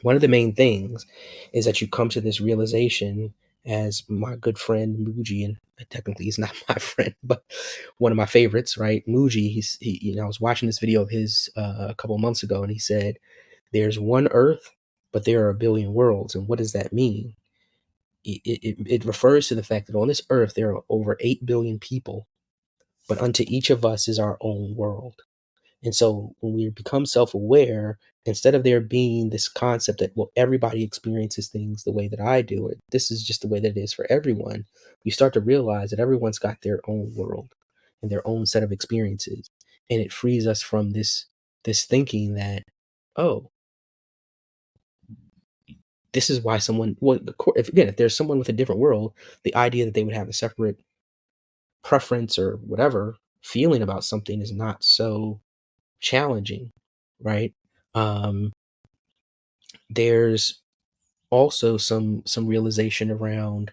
One of the main things is that you come to this realization, as my good friend Mooji, and technically he's not my friend, but one of my favorites, right? Mooji, I was watching this video of his a couple of months ago, and he said, "There's one Earth, but there are a billion worlds." And what does that mean? It refers to the fact that on this Earth there are over 8 billion people, but unto each of us is our own world. And so when we become self-aware, instead of there being this concept that, well, everybody experiences things the way that I do it, this is just the way that it is for everyone, you start to realize that everyone's got their own world and their own set of experiences. And it frees us from this thinking that, oh, this is why if there's someone with a different world, the idea that they would have a separate preference or whatever feeling about something is not so challenging, right? There's also some realization around,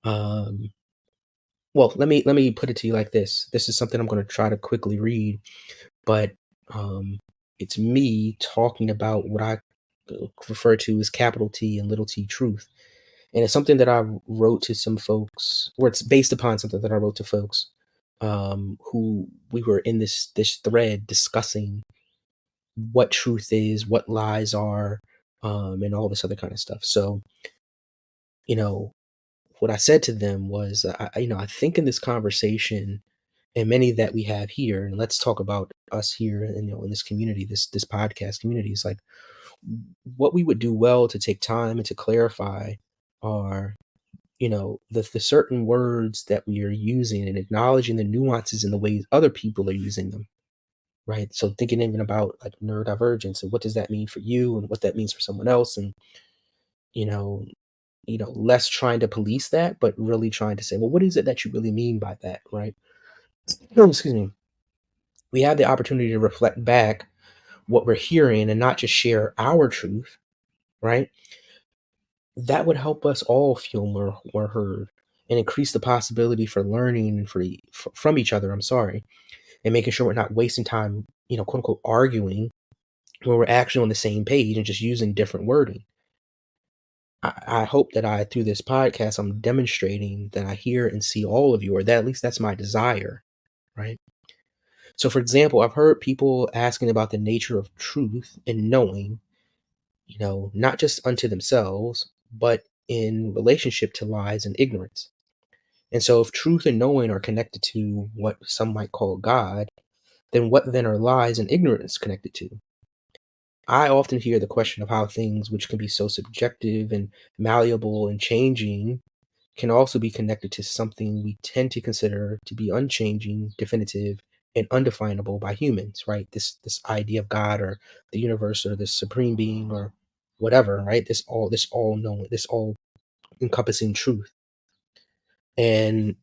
well, let me put it to you like this. This is something I'm going to try to quickly read, but it's me talking about what I refer to as capital T and little t truth. And it's something that I wrote to some folks, or it's based upon something that I wrote to folks who we were in this thread discussing what truth is, what lies are, and all this other kind of stuff. So, what I said to them was, I think in this conversation and many that we have here, and let's talk about us here, and in this community, this podcast community, is like what we would do well to take time and to clarify are, the certain words that we are using and acknowledging the nuances in the ways other people are using them. Right. So thinking even about like neurodivergence and what does that mean for you and what that means for someone else. And, you know, less trying to police that, but really trying to say, well, what is it that you really mean by that? Right. Oh, excuse me. We have the opportunity to reflect back what we're hearing and not just share our truth. Right. That would help us all feel more heard and increase the possibility for learning and from each other. I'm sorry. And making sure we're not wasting time, quote unquote, arguing when we're actually on the same page and just using different wording. I hope that through this podcast, I'm demonstrating that I hear and see all of you, or that at least that's my desire, right? So, for example, I've heard people asking about the nature of truth and knowing, not just unto themselves, but in relationship to lies and ignorance. And so, if truth and knowing are connected to what some might call God, then what then are lies and ignorance connected to? I often hear the question of how things which can be so subjective and malleable and changing can also be connected to something we tend to consider to be unchanging, definitive, and undefinable by humans, right? This idea of God or the universe or the supreme being or whatever, right? This all knowing, this all encompassing truth. And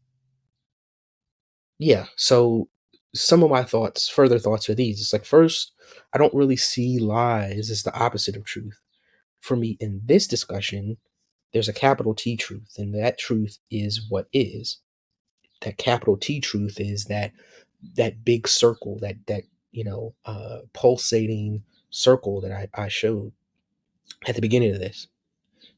yeah, so some of my further thoughts are these. It's like, first, I don't really see lies as the opposite of truth. For me, in this discussion, there's a capital T truth, and that truth is what is. That capital T truth is that big circle, that pulsating circle that I showed at the beginning of this.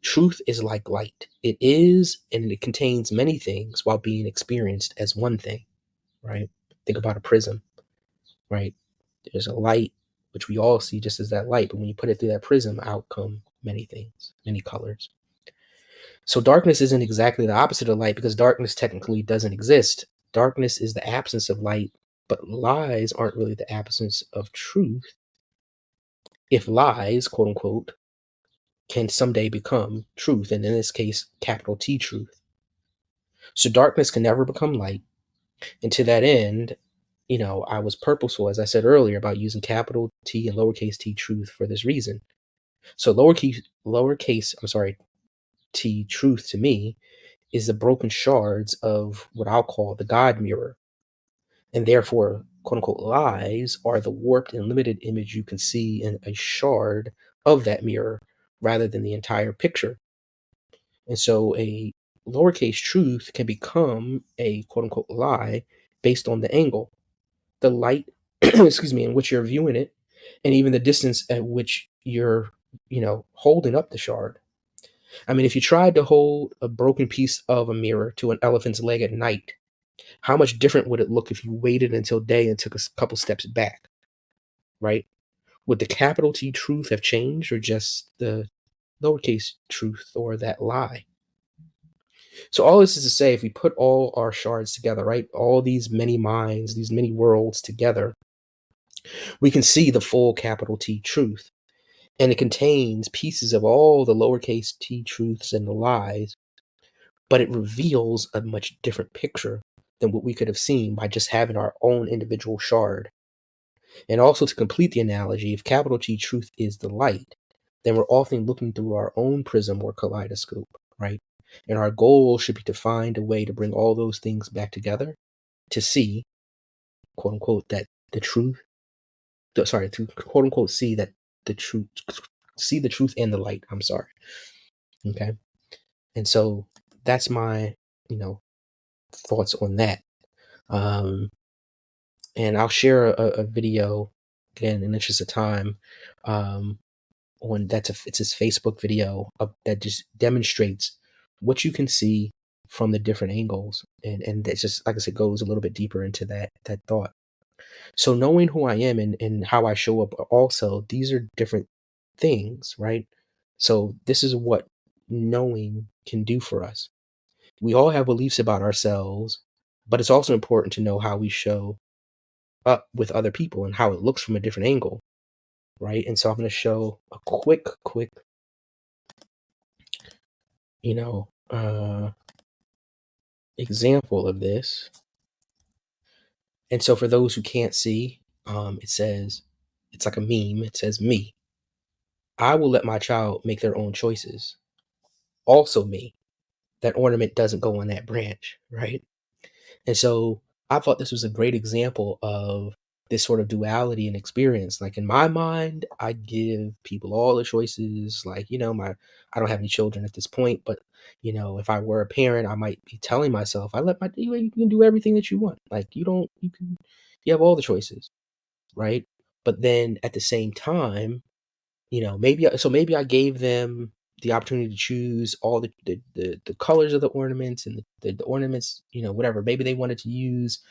Truth is like light. It is, and it contains many things while being experienced as one thing, right? Think about a prism, right? There's a light, which we all see just as that light, but when you put it through that prism, out come many things, many colors. So darkness isn't exactly the opposite of light, because darkness technically doesn't exist. Darkness is the absence of light, but lies aren't really the absence of truth. If lies, quote unquote, can someday become truth, and in this case, capital T truth. So darkness can never become light. And to that end, I was purposeful, as I said earlier, about using capital T and lowercase t truth for this reason. So lowercase t truth to me is the broken shards of what I'll call the God mirror. And therefore, quote unquote, lies are the warped and limited image you can see in a shard of that mirror rather than the entire picture. And so a lowercase truth can become a quote unquote lie based on the angle, the light, excuse me, in which you're viewing it, and even the distance at which you're, holding up the shard. I mean, if you tried to hold a broken piece of a mirror to an elephant's leg at night, how much different would it look if you waited until day and took a couple steps back, right? Would the capital T truth have changed, or just the lowercase truth or that lie? So all this is to say, if we put all our shards together, right, all these many minds, these many worlds together, we can see the full capital T truth. And it contains pieces of all the lowercase t truths and the lies, but it reveals a much different picture than what we could have seen by just having our own individual shard. And also, to complete the analogy, if capital T truth is the light, then we're often looking through our own prism or kaleidoscope, right? And our goal should be to find a way to bring all those things back together to see, quote unquote, that the truth, to quote unquote, see the truth and the light. I'm sorry. Okay. And so that's my, thoughts on that. And I'll share a video again in the interest of time. It's his Facebook video that just demonstrates what you can see from the different angles, and it just, like I said, goes a little bit deeper into that thought. So knowing who I am and how I show up, also, these are different things, right? So this is what knowing can do for us. We all have beliefs about ourselves, but it's also important to know how we show up with other people and how it looks from a different angle, right? And so I'm going to show a quick, example of this. And so for those who can't see, it's like a meme. It says, me. I will let my child make their own choices. Also me. That ornament doesn't go on that branch, right? And so I thought this was a great example of this sort of duality and experience. Like, in my mind, I give people all the choices. Like, I don't have any children at this point, but if I were a parent, I might be telling myself, you can do everything that you want. Like, you have all the choices, right? But then at the same time, maybe I gave them the opportunity to choose all the colors of the ornaments and the ornaments, whatever. Maybe they wanted to use,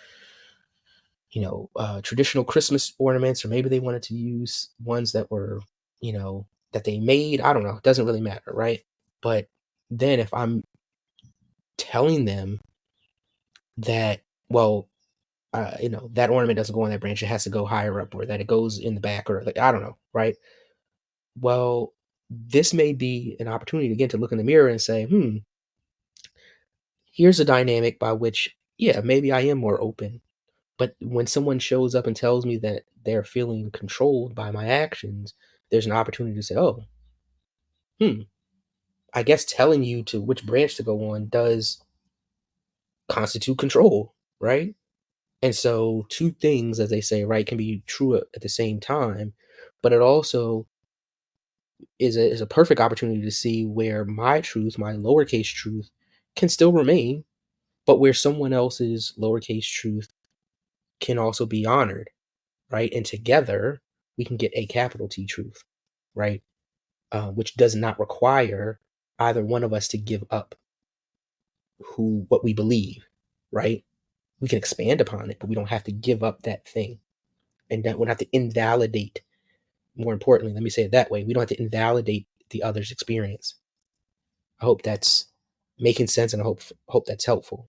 traditional Christmas ornaments, or maybe they wanted to use ones that were, that they made. I don't know. It doesn't really matter, right? But then if I'm telling them that, well, that ornament doesn't go on that branch, it has to go higher up, or that it goes in the back, or like, I don't know, right? Well, this may be an opportunity again to look in the mirror and say, here's a dynamic by which, yeah, maybe I am more open, But when someone shows up and tells me that they're feeling controlled by my actions, there's an opportunity to say, oh, I guess telling you to which branch to go on does constitute control, right? And so two things, as they say, right, can be true at the same time, but it also is a perfect opportunity to see where my truth, my lowercase truth, can still remain, but where someone else's lowercase truth can also be honored, right? And together we can get a capital T truth, right? Which does not require either one of us to give up what we believe, right? We can expand upon it, but we don't have to give up that thing, and that we don't have to invalidate. More importantly, let me say it that way: we don't have to invalidate the other's experience. I hope that's making sense, and I hope that's helpful.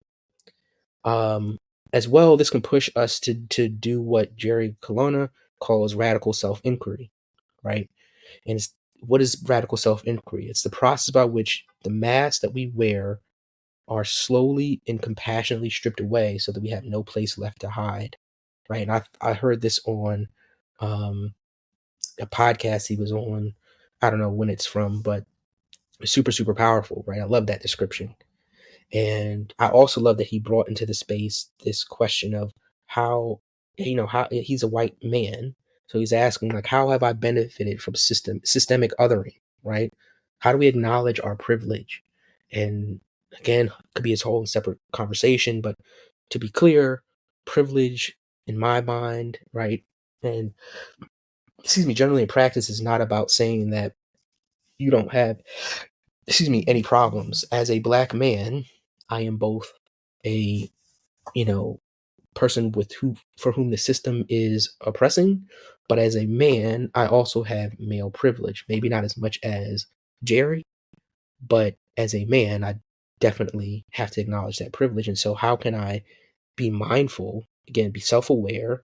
As well, this can push us to do what Jerry Colonna calls radical self-inquiry, right? And what is radical self-inquiry? It's the process by which the masks that we wear are slowly and compassionately stripped away so that we have no place left to hide, right? And I heard this on a podcast he was on. I don't know when it's from, but it's super, super powerful, right? I love that description. And I also love that he brought into the space this question of how he's a white man. So he's asking, like, how have I benefited from systemic othering, right? How do we acknowledge our privilege? And again, it could be a whole separate conversation, but to be clear, privilege in my mind, right? And generally in practice is not about saying that you don't have, any problems. As a black man, I am both a, you know, person for whom the system is oppressing, but as a man, I also have male privilege. Maybe not as much as Jerry, but as a man, I definitely have to acknowledge that privilege. And so how can I be mindful, again, be self-aware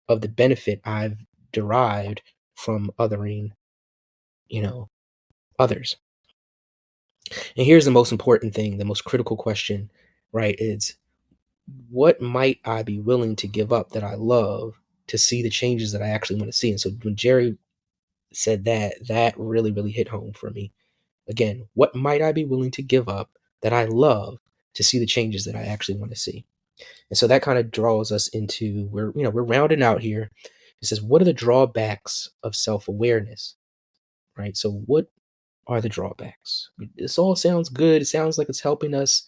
of the benefit I've derived from othering, others? And here's the most important thing, the most critical question, right? Is what might I be willing to give up that I love to see the changes that I actually want to see? And so when Jerry said that, that really, really hit home for me. Again, what might I be willing to give up that I love to see the changes that I actually want to see? And so that kind of draws us into we're rounding out here. It says, what are the drawbacks of self-awareness? Right? So what are the drawbacks? This all sounds good. It sounds like it's helping us.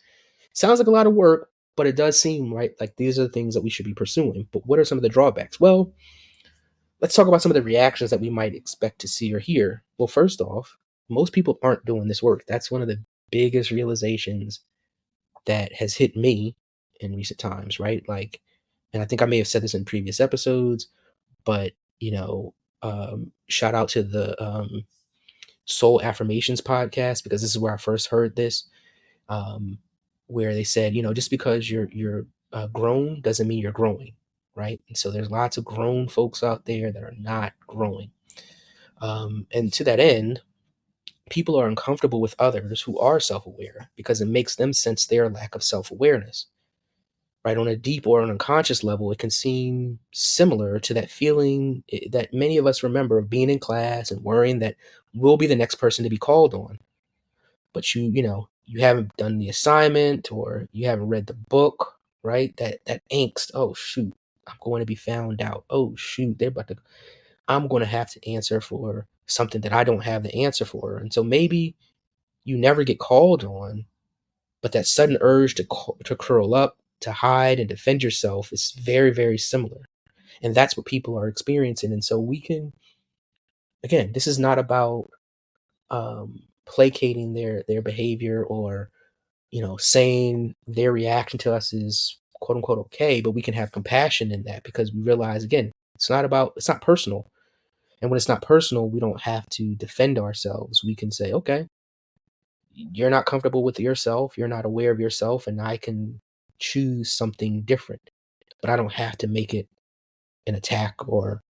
Sounds like a lot of work, but it does seem right. Like these are the things that we should be pursuing. But what are some of the drawbacks? Well, let's talk about some of the reactions that we might expect to see or hear. Well, first off, most people aren't doing this work. That's one of the biggest realizations that has hit me in recent times, right? Like, and I think I may have said this in previous episodes, but shout out to the Soul Affirmations podcast, because this is where I first heard this, where they said, just because you're grown doesn't mean you're growing, right? And so there's lots of grown folks out there that are not growing. And to that end, people are uncomfortable with others who are self-aware because it makes them sense their lack of self-awareness. Right, on a deep or an unconscious level, it can seem similar to that feeling that many of us remember of being in class and worrying that we'll be the next person to be called on. But you haven't done the assignment, or you haven't read the book, right? That angst. Oh shoot, I'm going to be found out. Oh shoot, I'm going to have to answer for something that I don't have the answer for. And so maybe you never get called on, but that sudden urge to curl up, to hide and defend yourself is very, very similar. And that's what people are experiencing. And so we can, again, this is not about placating their behavior, or saying their reaction to us is quote unquote okay, but we can have compassion in that, because we realize, again, it's not personal. And when it's not personal, we don't have to defend ourselves. We can say, okay, you're not comfortable with yourself, you're not aware of yourself, and I can choose something different. But I don't have to make it an attack, or,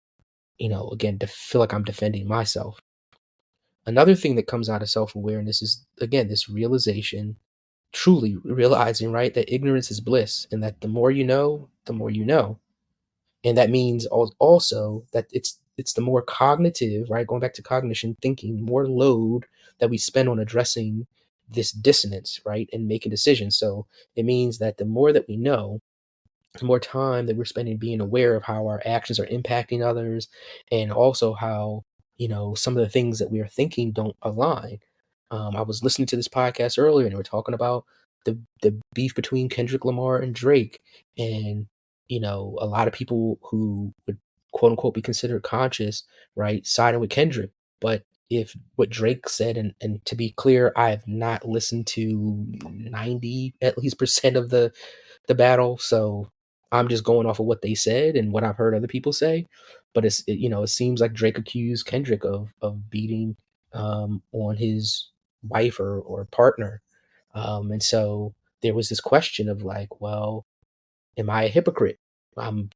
again, to feel like I'm defending myself. Another thing that comes out of self-awareness is, again, this realization, truly realizing, right, that ignorance is bliss, and that the more you know, the more you know. And that means also that it's the more cognitive, right? Going back to cognition, thinking, more load that we spend on addressing this dissonance, right? And making decisions. So it means that the more that we know, the more time that we're spending being aware of how our actions are impacting others, and also how, some of the things that we are thinking don't align. I was listening to this podcast earlier, and they were talking about the beef between Kendrick Lamar and Drake, and a lot of people who would quote unquote be considered conscious, right, siding with Kendrick. But if what Drake said, and to be clear, I have not listened to 90 at least percent of the battle, so I'm just going off of what they said and what I've heard other people say. But it seems like Drake accused Kendrick of beating on his wife or partner, and so there was this question of like, well, am I a hypocrite? I'm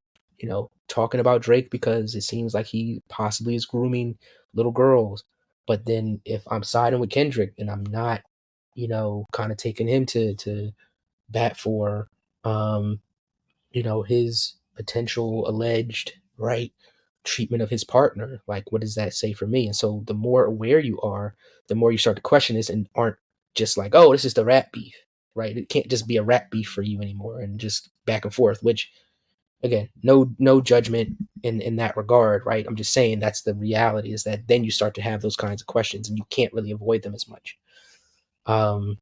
talking about Drake because it seems like he possibly is grooming little girls, but then if I'm siding with Kendrick and I'm not, kind of taking him to bat for um his potential alleged, right, treatment of his partner. Like, what does that say for me? And so the more aware you are, the more you start to question this and aren't just like, oh, this is the rap beef, right? It can't just be a rap beef for you anymore and just back and forth, which again, no judgment in that regard, right? I'm just saying that's the reality, is that then you start to have those kinds of questions and you can't really avoid them as much. And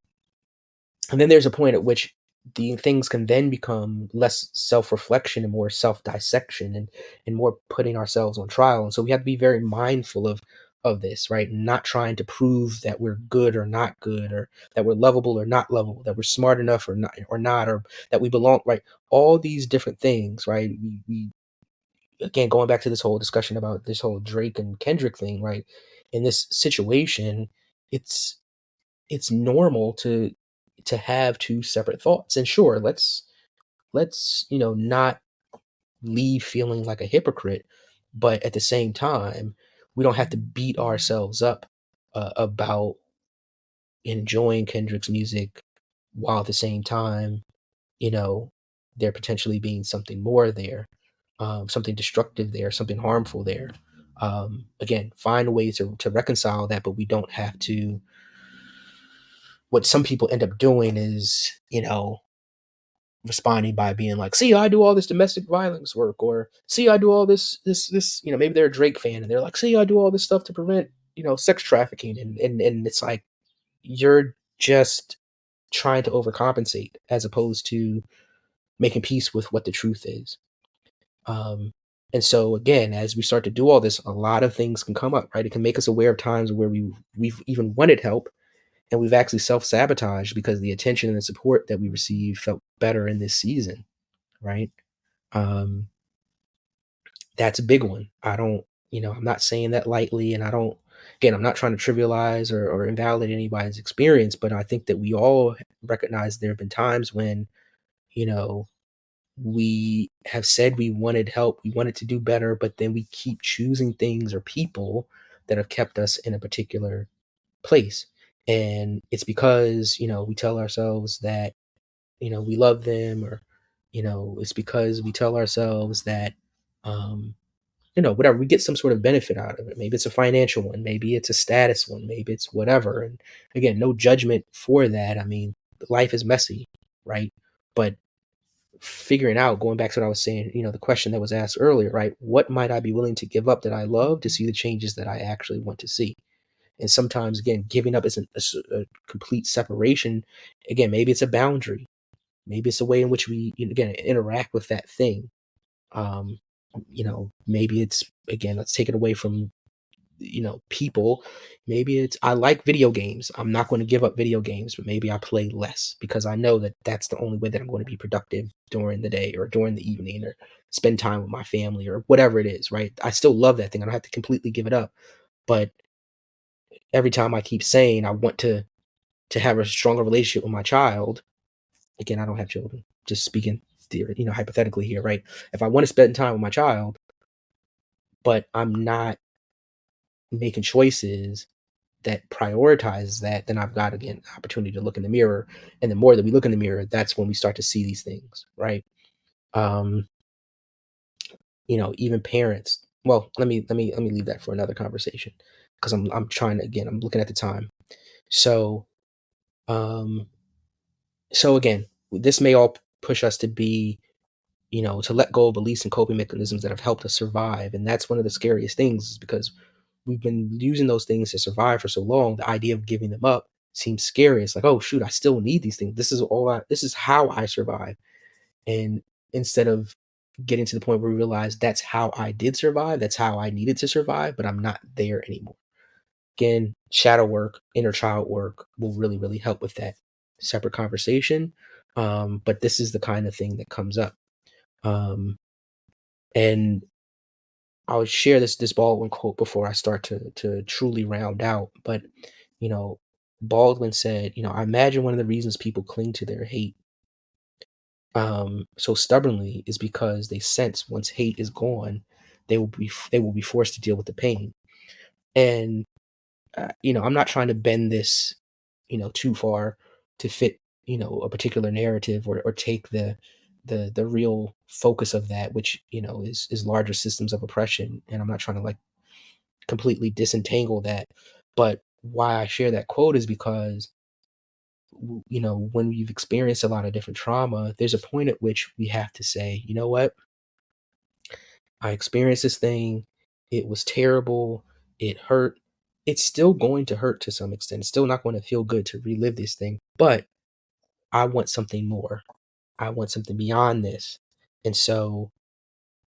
then there's a point at which the things can then become less self-reflection and more self-dissection, and more putting ourselves on trial. And so we have to be very mindful of this, right? Not trying to prove that we're good or not good, or that we're lovable or not lovable, that we're smart enough or not, or that we belong, right? All these different things, right? We again, going back to this whole discussion about this whole Drake and Kendrick thing, right? In this situation, it's it's normal to have two separate thoughts. And sure, let's not leave feeling like a hypocrite, but at the same time, we don't have to beat ourselves up about enjoying Kendrick's music, while at the same time, you know there potentially being something more there, something destructive there, something harmful there. Again, find ways to reconcile that, but we don't have to. What some people end up doing is, responding by being like, "See, I do all this domestic violence work," or "See, I do all this." Maybe they're a Drake fan and they're like, "See, I do all this stuff to prevent sex trafficking," and it's like, you're just trying to overcompensate as opposed to making peace with what the truth is. Um, and so again, as we start to do all this, a lot of things can come up, right? It can make us aware of times where we've even wanted help, and we've actually self-sabotaged because the attention and the support that we received felt better in this season, right? Um, that's a big one. I'm not saying that lightly, and again, I'm not trying to trivialize or invalidate anybody's experience, but I think that we all recognize there have been times when, you know, we have said we wanted help, we wanted to do better, but then we keep choosing things or people that have kept us in a particular place. And it's because, we tell ourselves that, we love them, or, it's because we tell ourselves that, um, whatever, we get some sort of benefit out of it. Maybe it's a financial one, maybe it's a status one, maybe it's whatever. And again, no judgment for that. I mean, life is messy, right? But figuring out, going back to what I was saying, the question that was asked earlier, right? What might I be willing to give up that I love to see the changes that I actually want to see? And sometimes, again, giving up isn't a complete separation. Again, maybe it's a boundary. Maybe it's a way in which we, again, interact with that thing. Maybe it's, again, let's take it away from, people. Maybe it's, I like video games. I'm not going to give up video games, but maybe I play less because I know that that's the only way that I'm going to be productive during the day or during the evening, or spend time with my family or whatever it is, right? I still love that thing. I don't have to completely give it up. But every time I keep saying I want to have a stronger relationship with my child, again, I don't have children, just speaking hypothetically here, right? If I want to spend time with my child, but I'm not making choices that prioritize that, then I've got, again, opportunity to look in the mirror. And the more that we look in the mirror, that's when we start to see these things, right? Um, even parents. Well, let me leave that for another conversation, because I'm trying to, again, I'm looking at the time. So um so again, this may all push us to be, to let go of beliefs and coping mechanisms that have helped us survive. And that's one of the scariest things, is because we've been using those things to survive for so long. The idea of giving them up seems scary. It's like, oh shoot, I still need these things. This is how I survive. And instead of getting to the point where we realize that's how I did survive, that's how I needed to survive, but I'm not there anymore. Again, shadow work, inner child work will really, really help with that. Separate conversation. But this is the kind of thing that comes up. And I'll share this Baldwin quote before I start to truly round out. But you know, Baldwin said, I imagine one of the reasons people cling to their hate so stubbornly is because they sense once hate is gone, they will be forced to deal with the pain. And I'm not trying to bend this, too far to fit, a particular narrative, or take the real focus of that, which is larger systems of oppression. And I'm not trying to like completely disentangle that. But why I share that quote is because when we've experienced a lot of different trauma, there's a point at which we have to say, you know what, I experienced this thing, it was terrible, it hurt, it's still going to hurt to some extent, it's still not going to feel good to relive this thing, but I want something more, I want something beyond this. And so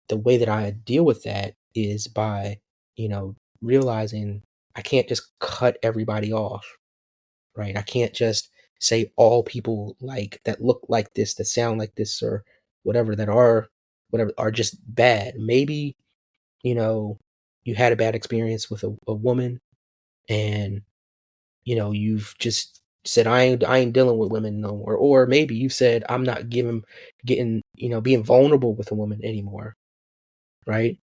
the way that I deal with that is by realizing I can't just cut everybody off, right? I can't just say all people like that look like this, that sound like this, or whatever, that are whatever, are just bad. Maybe, you know, you had a bad experience with a woman, and you've just said, I ain't dealing with women no more. Or maybe you said, I'm not getting, being vulnerable with a woman anymore, right?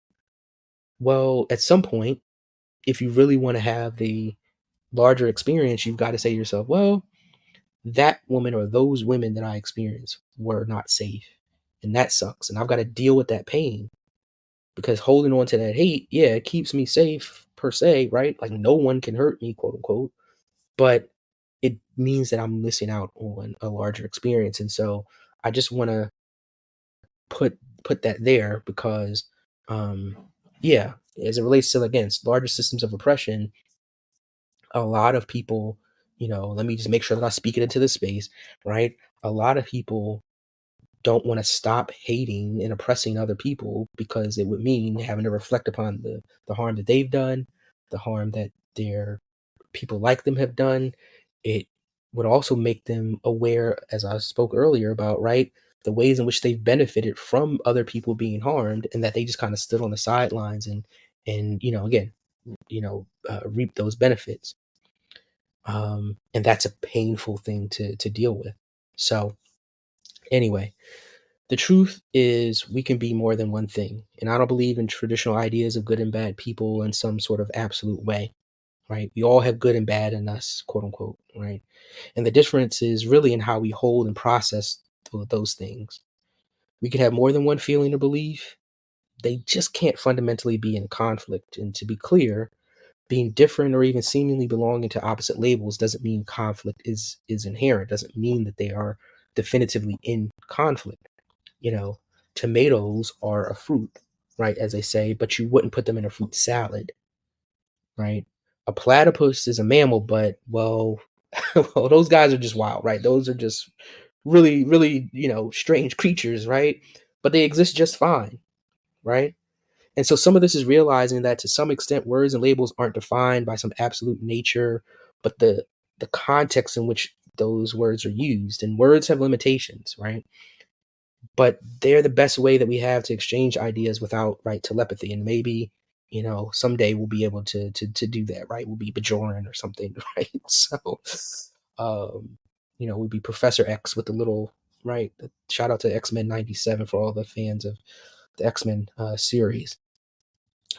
Well, at some point, if you really want to have the larger experience, you've got to say to yourself, well, that woman or those women that I experienced were not safe. And that sucks. And I've got to deal with that pain, because holding on to that hate, yeah, it keeps me safe per se, right? Like no one can hurt me, quote unquote. But it means that I'm missing out on a larger experience. And so I just want to put that there, because um yeah, as it relates to, again, larger systems of oppression, a lot of people, let me just make sure that I speak it into the space, right? A lot of people don't want to stop hating and oppressing other people, because it would mean having to reflect upon the harm that they've done, the harm that their people like them have done. It would also make them aware, as I spoke earlier about, right, the ways in which they've benefited from other people being harmed, and that they just kind of stood on the sidelines and again, reap those benefits. And that's a painful thing to deal with. So anyway, the truth is we can be more than one thing. And I don't believe in traditional ideas of good and bad people in some sort of absolute way, right? We all have good and bad in us, quote unquote, right? And the difference is really in how we hold and process those things. We can have more than one feeling or belief. They just can't fundamentally be in conflict. And to be clear, being different or even seemingly belonging to opposite labels doesn't mean conflict is inherent, doesn't mean that they are definitively in conflict. Tomatoes are a fruit, right, as they say, but you wouldn't put them in a fruit salad, right? A platypus is a mammal, but well, well, those guys are just wild, right? Those are just really, really, strange creatures, right? But they exist just fine, right? And so some of this is realizing that to some extent, words and labels aren't defined by some absolute nature, but the context in which those words are used. And words have limitations, right? But they're the best way that we have to exchange ideas without, right, telepathy. And maybe, someday we'll be able to do that, right? We'll be Bajoran or something, right? So, we'll be Professor X with the little, right? Shout out to X-Men 97 for all the fans of the X-Men series.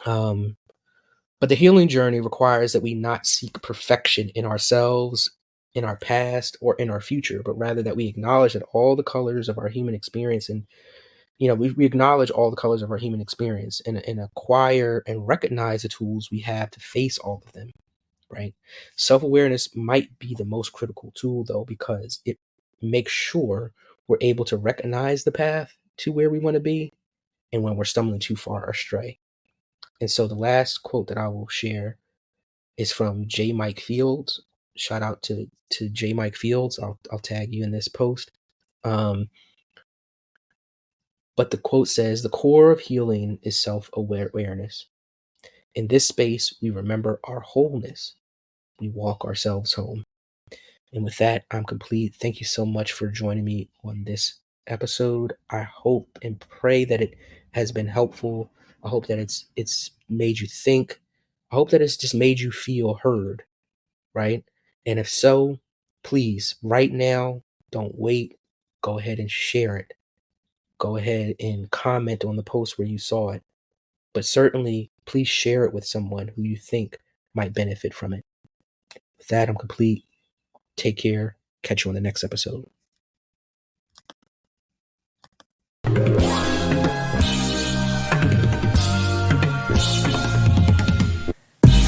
But the healing journey requires that we not seek perfection in ourselves, in our past, or in our future, but rather that we acknowledge that all the colors of our human experience and we acknowledge all the colors of our human experience and acquire and recognize the tools we have to face all of them, right? Self-awareness might be the most critical tool, though, because it makes sure we're able to recognize the path to where we want to be and when we're stumbling too far astray. And so the last quote that I will share is from J. Mike Fields. Shout out to J. Mike Fields. I'll tag you in this post. But the quote says, "The core of healing is self-awareness. In this space, we remember our wholeness. We walk ourselves home." And with that, I'm complete. Thank you so much for joining me on this episode. I hope and pray that it has been helpful. I hope that it's made you think. I hope that it's just made you feel heard, right? And if so, please, right now, don't wait. Go ahead and share it. Go ahead and comment on the post where you saw it. But certainly, please share it with someone who you think might benefit from it. With that, I'm complete. Take care. Catch you on the next episode.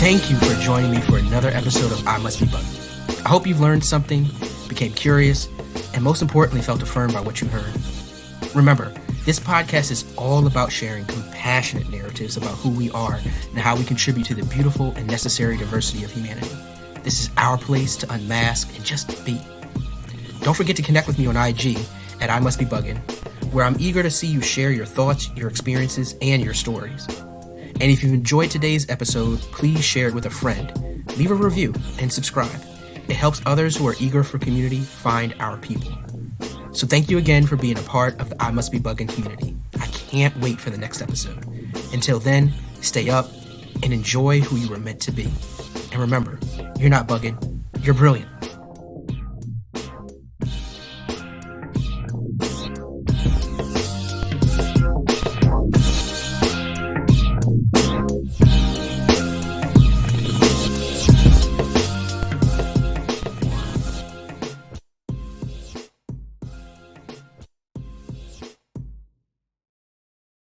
Thank you for joining me for another episode of I Must Be Bugging. I hope you've learned something, became curious, and most importantly, felt affirmed by what you heard. Remember, this podcast is all about sharing compassionate narratives about who we are and how we contribute to the beautiful and necessary diversity of humanity. This is our place to unmask and just be. Don't forget to connect with me on IG at I Must Be Bugging, where I'm eager to see you share your thoughts, your experiences, and your stories. And if you've enjoyed today's episode, please share it with a friend. Leave a review and subscribe. It helps others who are eager for community find our people. So thank you again for being a part of the I Must Be Bugging community. I can't wait for the next episode. Until then, stay up and enjoy who you were meant to be. And remember, you're not bugging, you're brilliant.